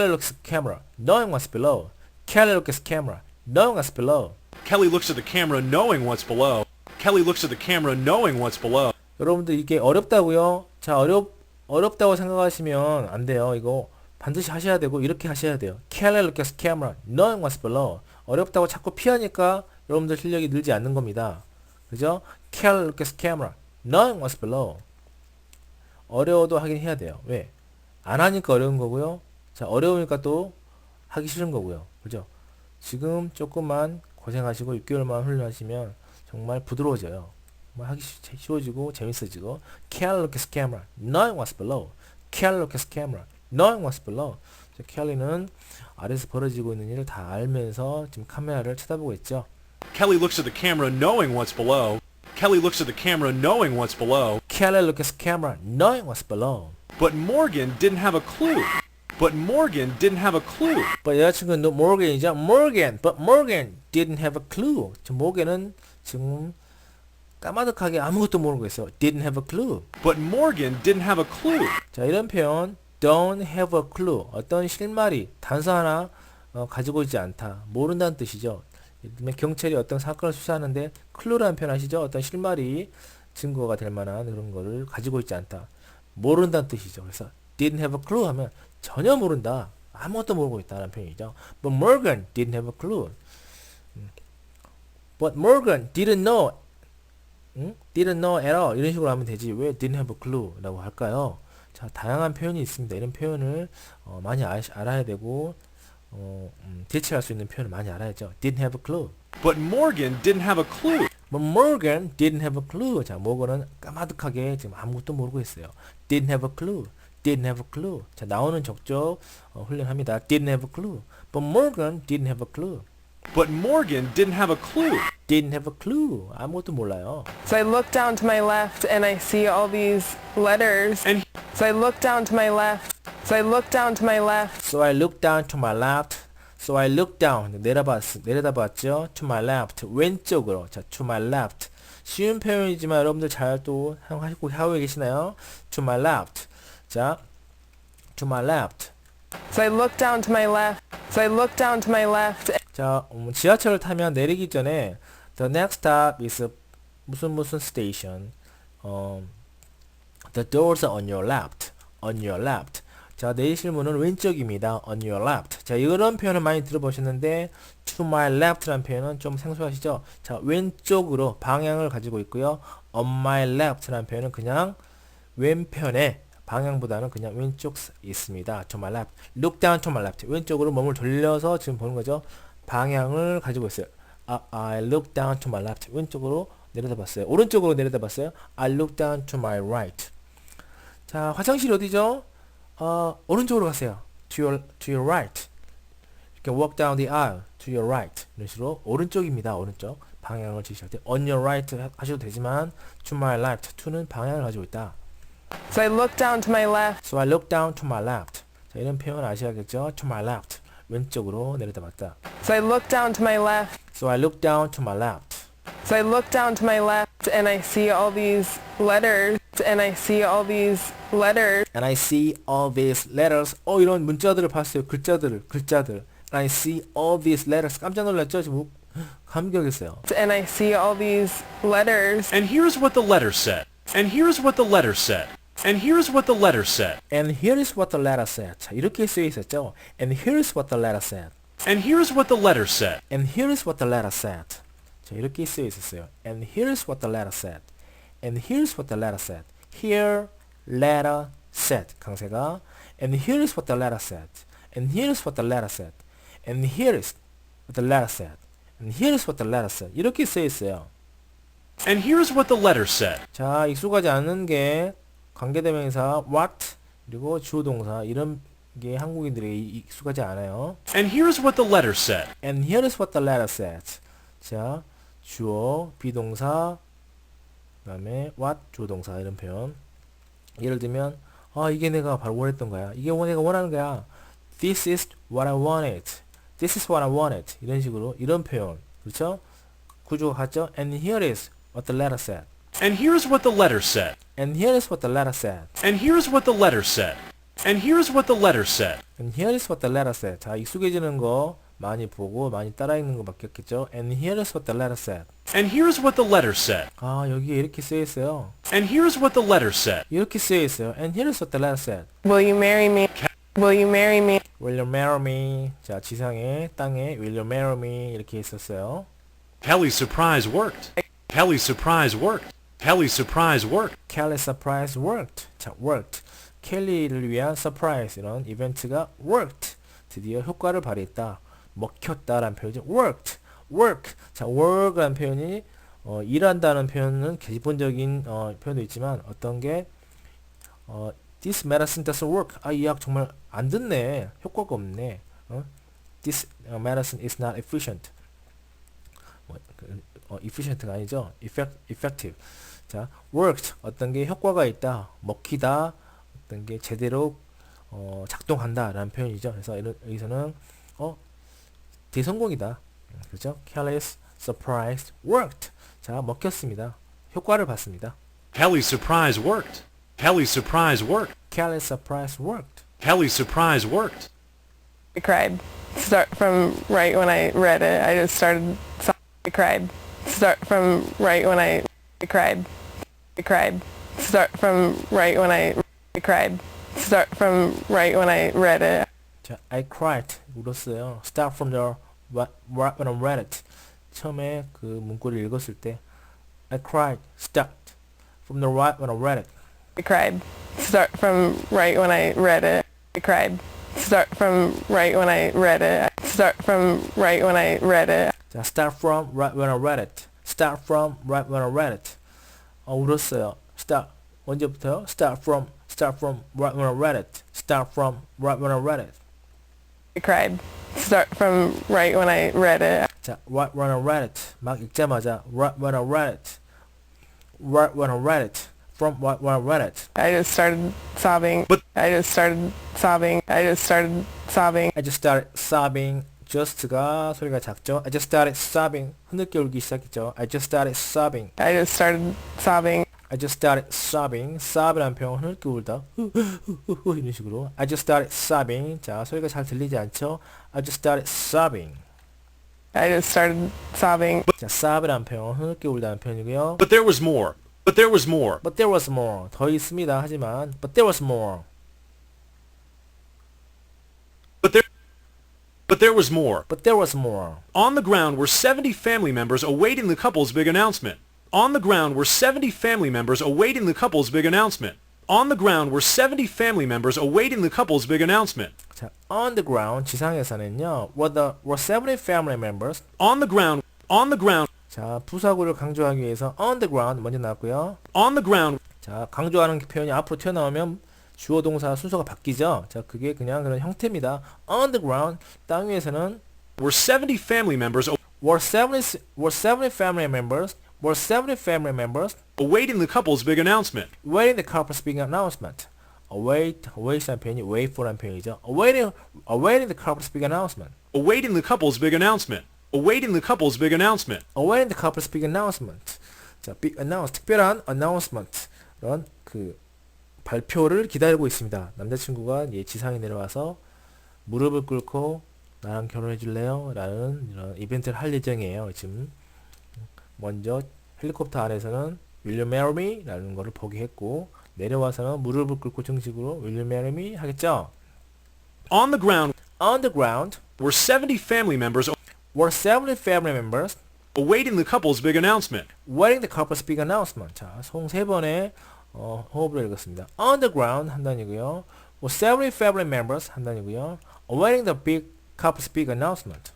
looks at camera. knowing what's below. Kelly looks at camera. knowing what's below. Kelly looks at the camera knowing what's below. Kelly looks at the camera knowing what's below. 여러분들 이게 어렵다고요? 자, 어렵다고 생각하시면 안 돼요. 이거 반드시 하셔야 되고 이렇게 하셔야 돼요. Kelly looks at camera. knowing what's below. 어렵다고 자꾸 피하니까 여러분들 실력이 늘지 않는 겁니다. 그죠? Kelly looks at camera. knowing what's below. 어려워도 하긴 해야 돼요. 왜? 안 하니까 어려운 거고요. 자, 어려우니까 또 하기 싫은 거고요. 그죠? 지금 조금만 고생하시고 6개월만 훈련하시면 정말 부드러워져요. 정말 하기 쉬워지고 재밌어지고. Kelly looks at camera. knowing what's below. Kelly looks at camera. knowing what's below. 자, 켈리는 아래에서 벌어지고 있는 일을 다 알면서 지금 카메라를 쳐다보고 있죠. Kelly looks at the camera knowing what's below. Kelly looks at the camera knowing what's below. Kelly looks at camera. knowing what's below. But Morgan didn't have a clue. But Morgan didn't have a clue. But 여자친구는 Morgan이죠. Morgan. But Morgan didn't have a clue. 지금 Morgan은 지금 까마득하게 아무것도 모르고 있어요. Didn't have a clue. But Morgan didn't have a clue. 자, 이런 표현 don't have a clue. 어떤 실마리, 단서 하나 가지고 있지 않다. 모른다는 뜻이죠. 예를 들면 경찰이 어떤 사건을 수사하는데 clue라는 표현 아시죠? 어떤 실마리, 증거가 될 만한 그런 거를 가지고 있지 않다. 모른다는 뜻이죠. 그래서 didn't have a clue 하면 전혀 모른다. 아무것도 모르고 있다는 표현이죠. But Morgan didn't have a clue. But Morgan didn't know. didn't know at all. 이런 식으로 하면 되지. 왜 didn't have a clue 라고 할까요? 자, 다양한 표현이 있습니다. 이런 표현을 많이 알아야 되고 대체할 수 있는 표현을 많이 알아야죠. Didn't have a clue. But Morgan didn't have a clue. But Morgan didn't have a clue. 자, 모건은 까마득하게 지금 아무것도 모르고 있어요. Didn't have a clue. Didn't have a clue. 자, 나오는 적적 훈련합니다. Didn't have a clue. But Morgan didn't have a clue. But Morgan didn't have a clue. Didn't have a clue. 아무것도 몰라요. So I look down to my left and I see all these letters. And So I look down to my left. So I look down to my left. So I looked down to my left. So I looked down. 내려다봤죠. To my left. 왼쪽으로. 자, to my left. 쉬운 표현이지만 여러분들 잘 또 하고 계시나요? To my left. 자, to my left. So I look down to my left. So I look down to my left. 자, 지하철을 타면 내리기 전에 the next stop is 무슨 station. The doors are on your left. On your left. 자, 내리실 문은 왼쪽입니다. On your left. 자, 이런 표현을 많이 들어보셨는데 to my left라는 표현은 좀 생소하시죠? 자, 왼쪽으로 방향을 가지고 있고요. On my left라는 표현은 그냥 왼편에 방향보다는 그냥 왼쪽 있습니다. To my left. Look down to my left. 왼쪽으로 몸을 돌려서 지금 보는 거죠. 방향을 가지고 있어요. I look down to my left. 왼쪽으로 내려다봤어요. 오른쪽으로 내려다봤어요. I look down to my right. 자, 화장실 어디죠? 오른쪽으로 가세요. To your right. 이렇게 walk down the aisle. To your right. 이런 식으로 오른쪽입니다. 오른쪽. 방향을 지시할 때 on your right 하셔도 되지만 to my left. to는 방향을 가지고 있다. So I look down to my left. So I look down to my left. 자, 이런 표현 아셔야겠죠? To my left. 왼쪽으로 내려다봤다. So I look down to my left. So I look down to my left. So I look down to my left and I see all these letters. And I see all these letters. And I see all these letters. 이런 문자들을 봤어요. 글자들. And I see all these letters. 깜짝 놀랐죠? 지금 감격했어요. And I see all these letters. And here's what the letter said. And here's what the letter said. And here's what the letter said. And here is what the letter said. 자, 이렇게 쓰여 있었죠. And here is what the letter said. And here's what the letter said. And here is what the letter said. 자, 이렇게 쓰여 있었어요. And here is what the letter said. And here's what the letter said. Here, letter, said. 강세가. And here is what the letter said. And here is what the letter said. And here is what the letter said. And here is what the letter said. 이렇게 쓰여 있어요. And here's what the letter said. 자, 익숙하지 않은 게 관계대명사 what 그리고 주어동사 이런 이게 한국인들에게 익숙하지 않아요. And here's what the letter said. And here is what the letter says. 자, 주어, 비동사, 그 다음에 what, 주어동사 이런 표현. 예를 들면 이게 내가 바로 원했던 거야. 이게 내가 원하는 거야. This is what I wanted. This is what I wanted. 이런 식으로 이런 표현. 그렇죠? 구조가 같죠? And here is what the letter said. And here's what the letter said. And here is what the letter said. And here's what the letter said. And here's what the letter said. And here is what the letter said. 자, 익숙해지는 거 많이 보고 많이 따라 읽는 거 바뀌었겠죠? And here is what the letter said. And here's what the letter said. 여기에 이렇게 쓰여 있어요. And here's what the letter said. 이렇게 쓰여 있어요. And here is what the letter said. Will you marry me? Will you marry me? Will you marry me? 자, 지상에 땅에 Will you marry me? 이렇게 있었어요. Kelly's surprise worked. Kelly's surprise worked. Kelly's surprise worked. Kelly's surprise worked. 자, worked. 켈리를 위한 서프라이즈 이런 이벤트가 worked. 드디어 효과를 발휘했다. 먹혔다라는 표현이죠. worked. work. 자, work라는 표현이 일한다는 표현은 기본적인 표현도 있지만 어떤 게 this medicine doesn't work. 이 약 정말 안 듣네. 효과가 없네. This medicine is not efficient. efficient가 아니죠. effective. 자, worked. 어떤 게 효과가 있다. 먹히다. 어떤 게 제대로 작동한다 라는 표현이죠. 그래서 여기서는 대성공이다. 그렇죠? Kelly's surprise worked. 자, 먹혔습니다. 효과를 봤습니다. Kelly's surprise worked. Kelly's surprise worked. Kelly's surprise worked. Kelly's surprise worked. I cried. Start from right when I read it. I just started. I cried. Start from right when I cried. I cried. Start from right when I cried. Start from right when I read it. 자, I cried. 울었어요. Start from the right when I read it. 처음에 그 문구를 읽었을 때 I cried. Start from the right when I read it. I cried. Start from right when I read it. I cried. Start from right when I read it. Start from right when I read it. 자, start from right when I read it. Start from right when I read it. 울었어요. Start 언제부터요? Start from right when I read it. Start from right when I read it. I cried. Start from right when I read it. 자, right when I read it. 막 읽자마자 right when I read it. Right when I read it. From right when I read it. I just started sobbing. But- I just started sobbing. I just started sobbing. I just started sobbing. just가 소리가 작죠. I just started sobbing. 흐느껴 울기 시작했죠. I just started sobbing. I just started sobbing. I just started sobbing. sobb이라는 표현 흐느껴 울다. 후후후후 이런 식으로. I just started sobbing. 자, 소리가 잘 들리지 않죠. I just started sobbing. I just started sobbing. 자, sobb이라는 표현 흐느껴 울다는 표현이고요. But there was more. But there was more. But there was more. 더 있습니다. 하지만 but there was more. But there was more. But there was more. On the ground were 70 family members awaiting the couple's big announcement. On the ground were 70 family members awaiting the couple's big announcement. On the ground were 70 family members awaiting the couple's big announcement. 자, on the ground 지상에서는요. were 70 family members. On the ground. 자, 부사구를 강조하기 위해서 on the ground 먼저 나왔고요. On the ground 자, 강조하는 표현이 앞으로 튀어나오면 주어 동사 순서가 바뀌죠. 자, 그게 그냥 그런 형태입니다. on the ground 땅 위에서는 were 70 family members were 70 family members awaiting the couple's big announcement. waiting the couple's big announcement. await이라는 표현이 wait for라는 표현이죠. awaiting the couple's big announcement. Awaiting the couple's big announcement. Awaiting the couple's big announcement. awaiting the couple's big announcement. 자, big announce 특별한 announcement. 이런 그 발표를 기다리고 있습니다. 남자친구가 지상에 내려와서 무릎을 꿇고 나랑 결혼해 줄래요? 라는 이런 이벤트를 할 예정이에요. 지금 먼저 헬리콥터 안에서는 Will you marry me? 라는 거를 포기했고 내려와서는 무릎을 꿇고 정식으로 Will you marry me? 하겠죠? On the ground On the ground were 70 family members were 70 family members awaiting the couple's big announcement. waiting the couple's big announcement. 자, 총 3번의 호흡으로 읽었습니다. On the ground 한 단이고요. were 70 family members 한 단이고요. awaiting the big couple's big announcement.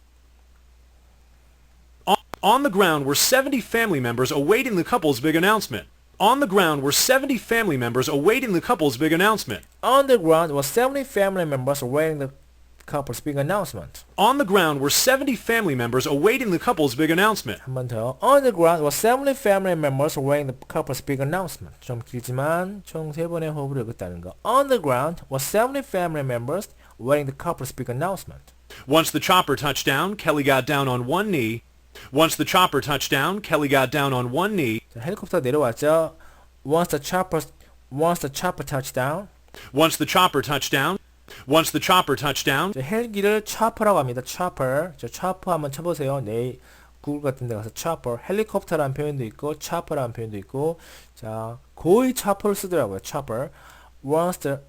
On the ground were 70 family members awaiting the couple's big announcement. On the ground were 70 family members awaiting the couple's big announcement. On the ground were 70 family members awaiting the couple's big announcement. On the ground were 70 family members awaiting the couple's big announcement. 한 번 더. On the ground were 70 family members awaiting the couple's big announcement. 좀 길지만 총 3번의 호흡을 읽었다는 거. On the ground were 70 family members awaiting the couple's big announcement. Once the chopper touched down, Kelly got down on one knee. Once the chopper touched down, Kelly got down on one knee. 자, 헬리콥터 내려왔죠. Once the chopper touched down. Once the chopper touched down. Once the chopper touched down. 자, 헬기를 chopper라고 합니다. chopper. 저 chopper 한번 쳐보세요. 내일 구글 같은 데 가서 chopper. 헬리콥터라는 표현도 있고 chopper라는 표현도 있고 자 거의 chopper를 쓰더라고요. chopper. Once the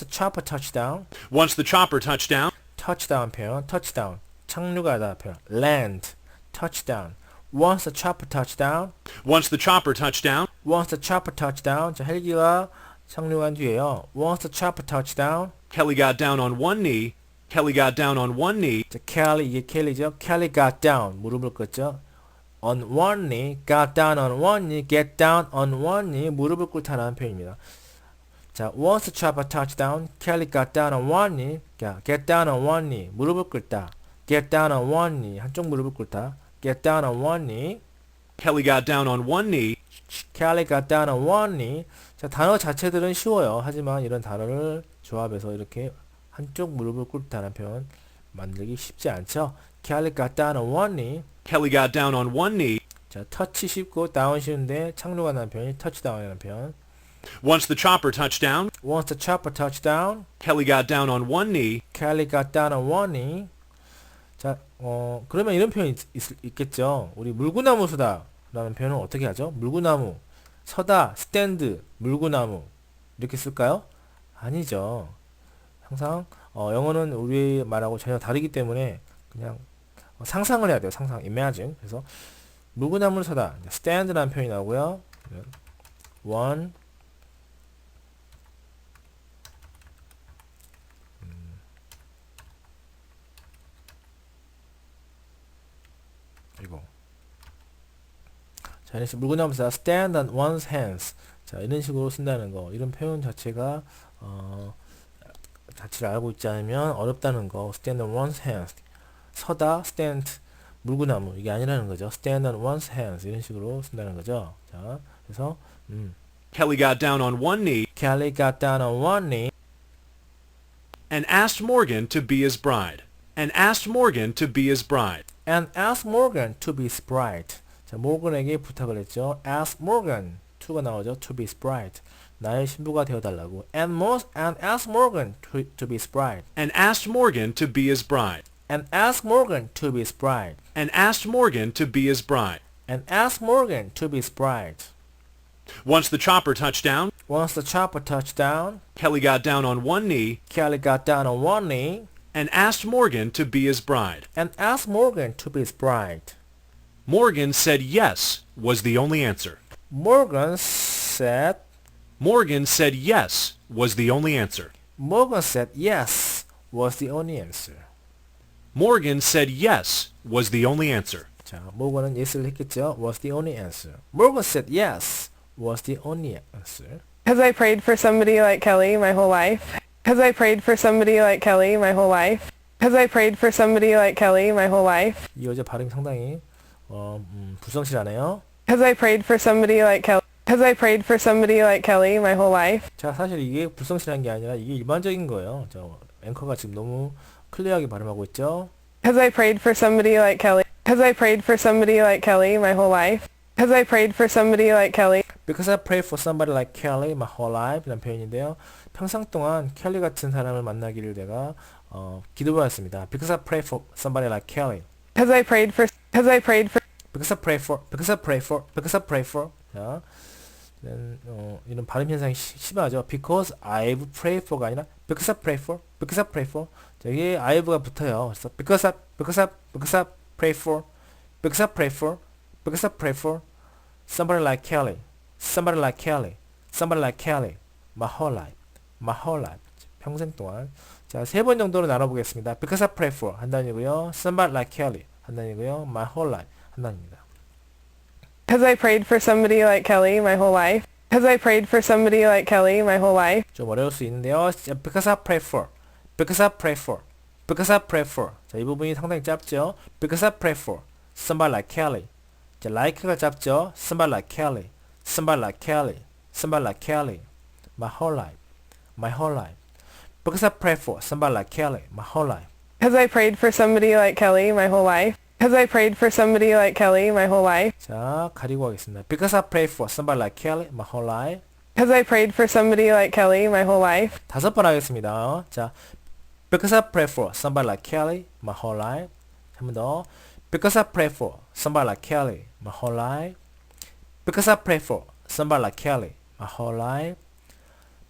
chopper touched down. Once the chopper touched down. touchdown 표현. touchdown. 착륙하다 표현. land. touchdown. Once the chopper touched down. Once the chopper touched down. Once the chopper touched down. 자, 헬기가 착륙한 뒤에요. Once the chopper touched down. Kelly got down on one knee. Kelly got down on one knee. 자, Kelly 이게 켈리죠. Kelly got down 무릎을 꿇죠. On one knee, got down on one knee, get down on one knee 무릎을 꿇다라는 표현입니다. 자, once the chopper touched down, Kelly got down on one knee, get down on one knee 무릎을 꿇다. Get down on one knee 한쪽 무릎을 꿇다. Get down on one knee. Kelly got down on one knee. Kelly got down on one knee. 자, 단어 자체들은 쉬워요. 하지만 이런 단어를 조합해서 이렇게 한쪽 무릎을 꿇다는 표현 만들기 쉽지 않죠. Kelly got down on one knee. Kelly got down on one knee. 자, 터치 쉽고 다운 쉬운데 착륙하는 표현이 터치다운이라는 표현. Once the chopper touched down. Once the chopper touched down, Kelly got down on one knee. Kelly got down on one knee. 자, 그러면 이런 표현이 있겠죠. 우리 물구나무 서다 라는 표현은 어떻게 하죠? 물구나무 서다, stand, 물구나무 이렇게 쓸까요? 아니죠. 항상 영어는 우리 말하고 전혀 다르기 때문에 그냥 상상을 해야 돼요. 상상, imagine. 그래서 물구나무를 서다, stand라는 표현이 나오고요. one 이거 자, 이런 식으로 물구나무 서다, stand on one's hands. 자, 이런 식으로 쓴다는 거. 이런 표현 자체가 자체를 알고 있지 않으면 어렵다는 거. stand on one's hands. 서다, stand, 물구나무. 이게 아니라는 거죠. stand on one's hands. 이런 식으로 쓴다는 거죠. 자, 그래서 Kelly got down on one knee Kelly got down on one knee and asked Morgan to be his bride. And asked Morgan to be his bride. and asked Morgan to be his bride. 자, 모건에게 부탁을 했죠. ask Morgan, to가 나오죠. to be his bride. 나의 신부가 되어달라고. and ask Morgan to be his bride. And asked Morgan to be his bride. and ask Morgan to be his bride. And asked Morgan to be his bride. and ask Morgan to be his bride. Once the chopper touched down, Once the chopper touched down, Kelly got down on one knee Kelly got down on one knee and asked Morgan to be his bride. and asked Morgan to be his bride. Morgan said yes was the only answer. Morgan said Morgan said yes was the only answer. yes was the only answer. Morgan said yes was the only answer. 자, 모건은 yes를 했겠죠. was the only answer. Morgan said yes was the only answer. Because I prayed for somebody like Kelly my whole life. Because I prayed for somebody like Kelly my whole life. Because I prayed for somebody like Kelly my whole life. 이 여자 발음이 상당히 불성실하네요. Because I prayed for somebody like Kelly. Because I prayed for somebody like Kelly my whole life. 자, 사실 이게 불성실한 게 아니라 이게 일반적인 거예요. 저 앵커가 지금 너무 클리어하게 발음하고 있죠. Because I prayed for somebody like Kelly. Because I prayed for somebody like Kelly my whole life. Because I prayed for somebody like Kelly. Because I prayed for somebody like Kelly my whole life 이라는 표현인데요. 평생 동안 켈리 같은 사람을 만나기를 내가 기도하였습니다. Because I prayed for somebody like Kelly. Because I prayed for. Because I prayed for. Because I pray for. Because I pray for. Because I pray for. 자, 이런 발음 현상이 심하죠. Because I've prayed for가 아니라 Because I pray for. Because I pray for. 자, 이게 I've가 붙어요. 그래서 Because I pray for. Because I pray for. Because I pray for somebody like Kelly. Somebody like Kelly. Somebody like Kelly. My whole life. My whole life. 평생 동안. 자, 3번 정도로 나눠보겠습니다. Because I pray for 한 단위고요. Somebody like Kelly 한 단위고요. My whole life 한 단위입니다. Because I prayed for somebody like Kelly my whole life. Because I prayed for somebody like Kelly my whole life. 좀 어려울 수 있는데요. 자, because I pray for, because I pray for, because I pray for. 자, 이 부분이 상당히 짧죠. Because I pray for somebody like Kelly. 자, like가 짧죠. Somebody like Kelly, somebody like Kelly, somebody like Kelly. My whole life, my whole life. Because I pray for somebody like Kelly my whole life. Because I prayed for somebody like Kelly my whole life. Because I prayed for somebody like Kelly my whole life. 자, 가리고 하겠습니다. Because I pray for somebody like Kelly my whole life. Because I prayed for somebody like Kelly my whole life. 5번 하겠습니다. 자, because I pray for somebody like Kelly my whole life. 한 번 더. Because I pray for somebody like Kelly my whole life. Because I pray for somebody like Kelly my whole life.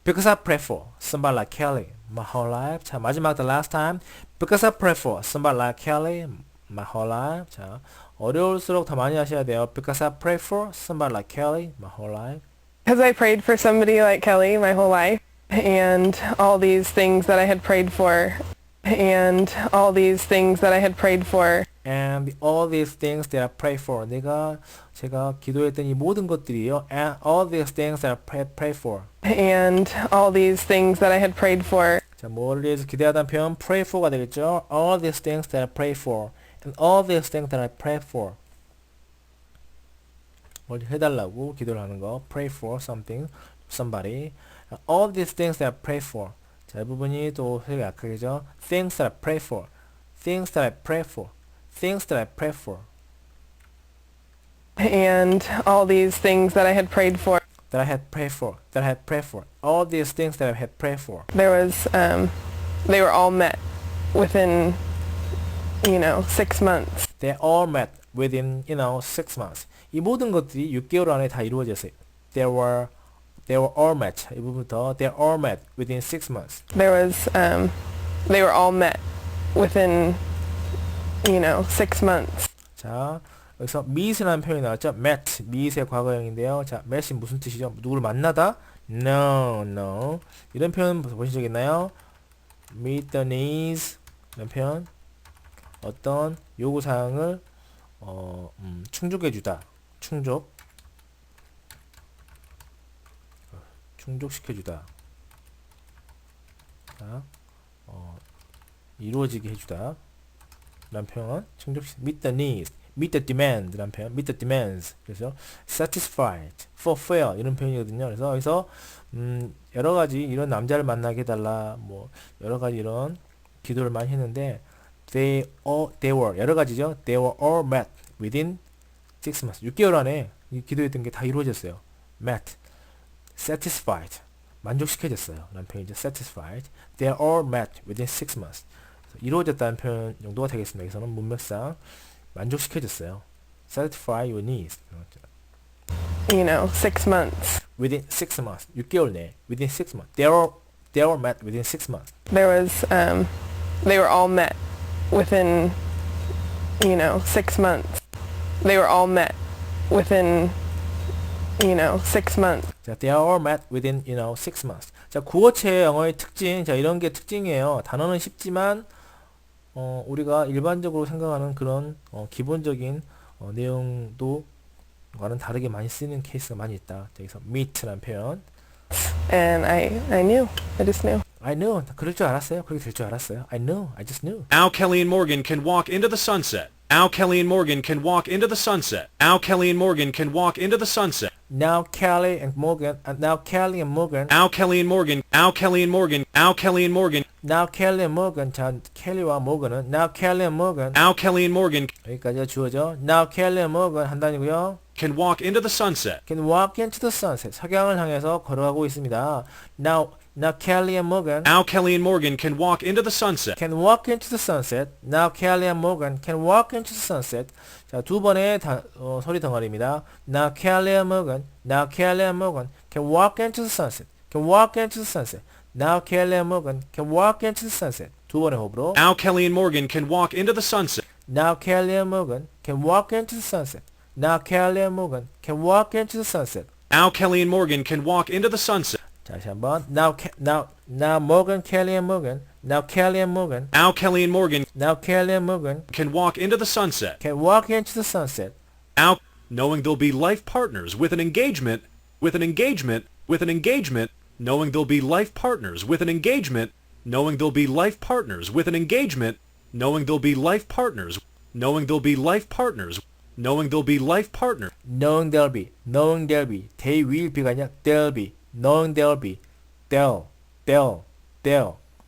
Because I pray for somebody like Kelly my whole life. 자, 마지막 the last time. Because I pray for somebody like Kelly my whole life. 자, 어려울수록 더 많이 하셔야 돼요. Because I pray for somebody like Kelly my whole life. Because I prayed for somebody like Kelly my whole life. And all these things that I had prayed for. And all these things that I had prayed for. And all these things that I pray for. 제가 기도했던 이 모든 것들이요. And all these things that I pray for. And all these things that I had prayed for. 자, 뭐를 위해서 기대하다는 표현 pray for가 되겠죠. All these things that I pray for. And all these things that I pray for. 뭘 해달라고 기도를 하는 거. Pray for something, somebody. And all these things that I pray for. 자, 이 부분이 또 되게 약하겠죠. Things that I pray for. Things that I pray for. Things that I pray for. And all these things that I had prayed for. That I had prayed for. That I had prayed for. All these things that I had prayed for. There was, they were all met within, 6 months. They all met within, 6 months. 이 모든 것들이 6개월 안에 다 이루어졌어요. They were all met. 이 부분부터 they all met within 6 months. There was, they were all met within, 6 months. 자, 여기서 meet라는 표현이 나왔죠. met, meet의 과거형인데요. 자, met이 무슨 뜻이죠? 누구를 만나다? No. 이런 표현 보신 적 있나요? meet the needs 이런 표현. 어떤 요구사항을 충족해주다. 충족시켜주다. 자, 이루어지게 해주다. 라는 표현. meet the needs. meet the demand 라는 표현. meet the demands. 그래서 satisfied, fulfill 이런 표현이거든요. 그래서 여기서 여러가지 이런 남자를 만나게 해달라. 뭐 여러가지 이런 기도를 많이 했는데 they were 여러가지죠. they were all met within 6 months. 6개월 안에 이 기도했던 게 다 이루어졌어요. met, satisfied 만족시켜졌어요. 라는 표현이죠. satisfied. they are all met within 6 months. 이루어졌다는 표현 정도가 되겠습니다. 여기서는 문맥상 만족시켜졌어요. satisfy your needs. 6 months. within 6 months. 6개월 내에 within 6 months. they are met within 6 months. There was, they were all met within, 6 months. They were all met within, 6 months. 자, they are all met within, 6 months. 자, 구어체 영어의 특징, 자, 이런 게 특징이에요. 단어는 쉽지만, 우리가 일반적으로 생각하는 그런, 기본적인, 내용도, 과는 다르게 많이 쓰이는 케이스가 많이 있다. 자, 여기서 meet라는 표현. And I knew. I just knew. I knew. 그럴 줄 알았어요. 그렇게 될 줄 알았어요. I knew. I just knew. Now Kelly and Morgan can walk into the sunset. Now Kelly and Morgan can walk into the sunset. Now Kelly and Morgan can walk into the sunset. Now Kelly and Morgan, now Kelly and Morgan, Now Kelly and Morgan. Now Kelly and Morgan. Now Kelly and Morgan. now Kelly and Morgan, 자, 켈리와 모건은 now Kelly and Morgan, Now Kelly and Morgan 여기까지가 주어져. Now Kelly and Morgan 한다니고요. can walk into the sunset. Can walk into the sunset. 석양을 향해서 걸어가고 있습니다. Now Kelly and Morgan Now Kelly and Morgan can walk into the sunset. can walk into the sunset. Now Kelly and Morgan can walk into the sunset. 자, 두 번의 소리 덩어리입니다. Now Kelly and Morgan, now Kelly and Morgan can walk into the sunset. Can walk into the sunset. Now Kelly and Morgan can walk into the sunset. 두 번의 호흡으로. Now Kelly and Morgan can walk into the sunset. Now Kelly and Morgan can walk into the sunset. Now Kelly and Morgan can walk into the sunset. Now Kelly and Morgan can walk into the sunset. 다시 한번. Now Morgan, Kelly and Morgan. Now Kelly and Morgan. Now Kelly and Morgan Now Kelly and Morgan can walk into the sunset. can walk into the sunset. Now, knowing they'll be life partners with an engagement with an engagement, knowing they'll be life partners, with an engagement, knowing they'll be life partners, with an engagement, knowing they'll be life partners, knowing they'll be life partners, knowing they'll be life partner, knowing there'll be, they will be가 아니라 there'll be, knowing there'll be, they'll,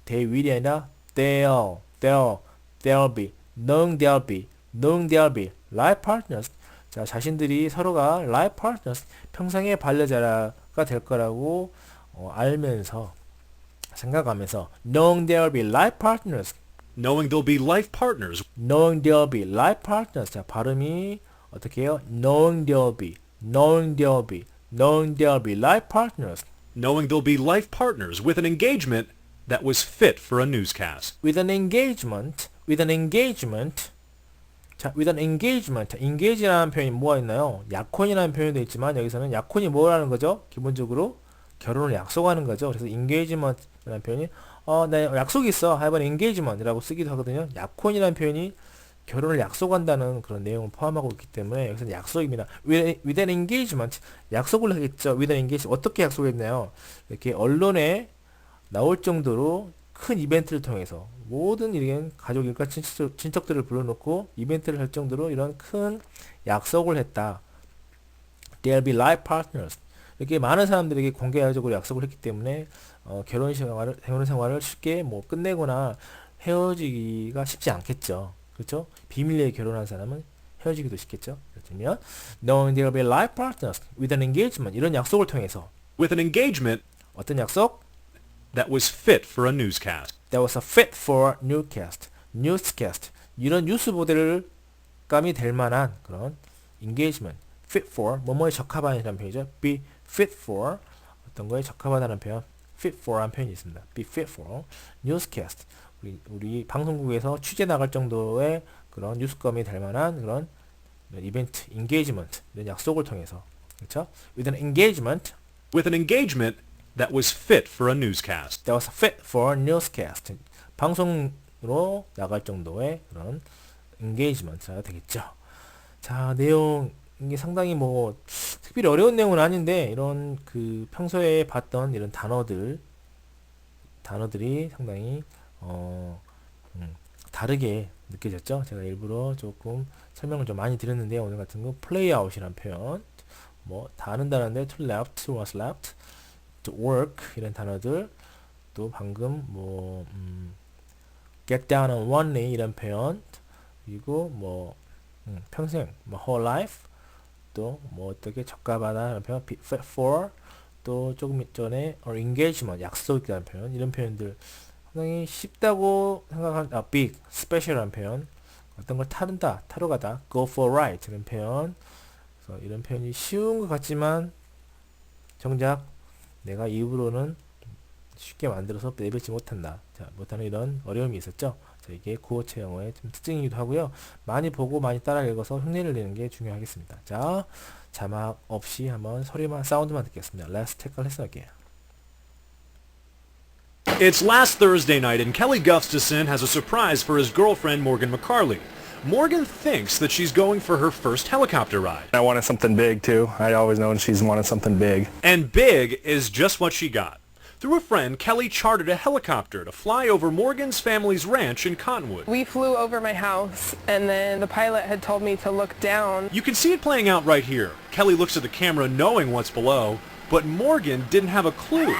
they will이 아니라 there'll be, knowing there'll be life partners. 자, 자신들이 서로가 life partners, 평생의 반려자가 될 거라고 알면서, 생각하면서 knowing there'll be life partners, knowing they'll be life partners, knowing there'll be life partners. 자, 발음이 어떻게 해요? knowing there'll be life partners. knowing they'll be life partners with an engagement that was fit for a newscast. with an engagement. 자, with an engagement. engage라는 표현이 뭐가 있나요? 약혼이라는 표현도 있지만 여기서는 약혼이 뭐라는 거죠? 기본적으로 결혼을 약속하는 거죠. 그래서 engagement라는 표현이 나 약속이 있어. I have an engagement이라고 쓰기도 하거든요. 약혼이라는 표현이 결혼을 약속한다는 그런 내용을 포함하고 있기 때문에 여기서는 약속입니다. with an engagement. 약속을 하겠죠. with an engagement. 어떻게 약속했나요? 이렇게 언론에 나올 정도로 큰 이벤트를 통해서 모든 이런 가족 일가 친척들을 불러놓고 이벤트를 할 정도로 이런 큰 약속을 했다. They'll be life partners. 이렇게 많은 사람들에게 공개적으로 약속을 했기 때문에 결혼 생활을 쉽게 뭐 끝내거나 헤어지기가 쉽지 않겠죠. 그렇죠? 비밀리에 결혼한 사람은 헤어지기도 쉽겠죠. 그렇다면 knowing they'll be life partners with an engagement. 이런 약속을 통해서 with an engagement 어떤 약속? that was fit for a newscast. That was a fit for newscast. 이런 뉴스 보도감이 될 만한 그런 engagement. fit for, 뭐뭐에 적합한이라는 표현이죠. be fit for, 어떤 거에 적합하다는 표현. fit for라는 표현이 있습니다. be fit for newscast. 우리 방송국에서 취재 나갈 정도의 그런 뉴스감이 될 만한 그런 이벤트, engagement, 이런 약속을 통해서. 그렇죠? with an engagement that was fit for a newscast. that was fit for newscast. 방송으로 나갈 정도의 그런 engagement가 되겠죠. 자, 내용 이게 상당히 뭐 특별히 어려운 내용은 아닌데 이런 그 평소에 봤던 이런 단어들이 상당히 다르게 느껴졌죠. 제가 일부러 조금 설명을 좀 많이 드렸는데 오늘 같은 거 play out이란 표현, 뭐 다른 단어인데 to left, was left, to work 이런 단어들, 또 방금 뭐 get down on one knee 이런 표현, 그리고 뭐 평생 뭐 whole life, 또 뭐 어떻게 적합하다 이런 표현, fit for, 또 조금 전에 or engagement 약속이라는 표현, 이런 표현들 상당히 쉽다고 생각한 big, special한 표현, 어떤 걸 타러 가다, go for a ride 이런 표현. 그래서 이런 표현이 쉬운 것 같지만 정작 내가 입으로는 쉽게 만들어서 내뱉지 못한다. 자, 못하는 이런 어려움이 있었죠. 자, 이게 구어체 영어의 좀 특징이기도 하고요. 많이 보고 많이 따라 읽어서 흉내를 내는 게 중요하겠습니다. 자, 자막 없이 한번 소리만, 사운드만 듣겠습니다. Let's take a listen again. It's last Thursday night and Kelly Gustafson has a surprise for his girlfriend Morgan McCarley. Morgan thinks that she's going for her first helicopter ride. I wanted something big too. I'd always known she's wanted something big. And big is just what she got. Through a friend, Kelly chartered a helicopter to fly over Morgan's family's ranch in Cottonwood. We flew over my house, and then the pilot had told me to look down. You can see it playing out right here. Kelly looks at the camera knowing what's below, but Morgan didn't have a clue.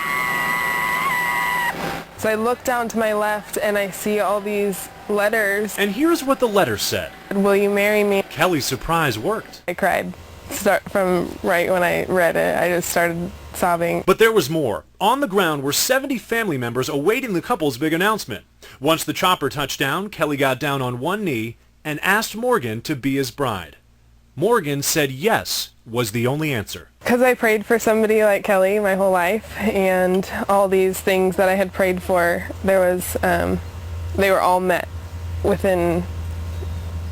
So I look down to my left, and I see all these letters. And here's what the letter said. Will you marry me? Kelly's surprise worked. I cried. Start from right when I read it. I just started sobbing. But there was more. On the ground were 70 family members awaiting the couple's big announcement. Once the chopper touched down, Kelly got down on one knee and asked Morgan to be his bride. Morgan said yes was the only answer. Because I prayed for somebody like Kelly my whole life, and all these things that I had prayed for, they were all met within,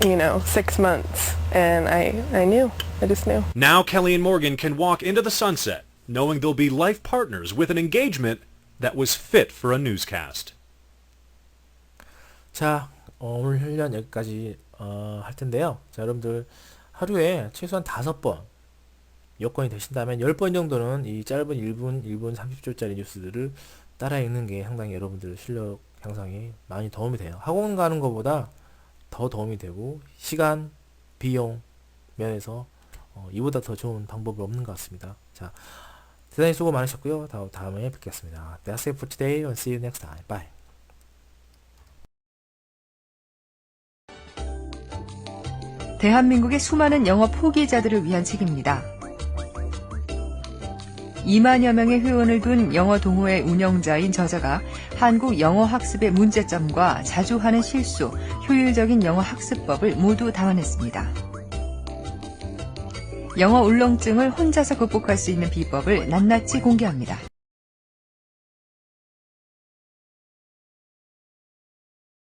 6 months. And I knew. I just knew. Now Kelly and Morgan can walk into the sunset, knowing they'll be life partners with an engagement that was fit for a newscast. 자, 오늘 훈련 여기까지 할 텐데요. 자, 여러분들 하루에 최소한 5번, 여건이 되신다면 10번 정도는 이 짧은 1분 30초짜리 뉴스들을 따라 읽는 게 상당히 여러분들 실력 향상에 많이 도움이 돼요. 학원 가는 것보다 더 도움이 되고 시간, 비용 면에서 이보다 더 좋은 방법이 없는 것 같습니다. 자, 대단히 수고 많으셨고요. 다음에 뵙겠습니다. That's it for today and see you next time. Bye. 대한민국의 수많은 영어 포기자들을 위한 책입니다. 2만여 명의 회원을 둔 영어 동호회 운영자인 저자가 한국 영어 학습의 문제점과 자주 하는 실수, 효율적인 영어 학습법을 모두 담아냈습니다. 영어 울렁증을 혼자서 극복할 수 있는 비법을 낱낱이 공개합니다.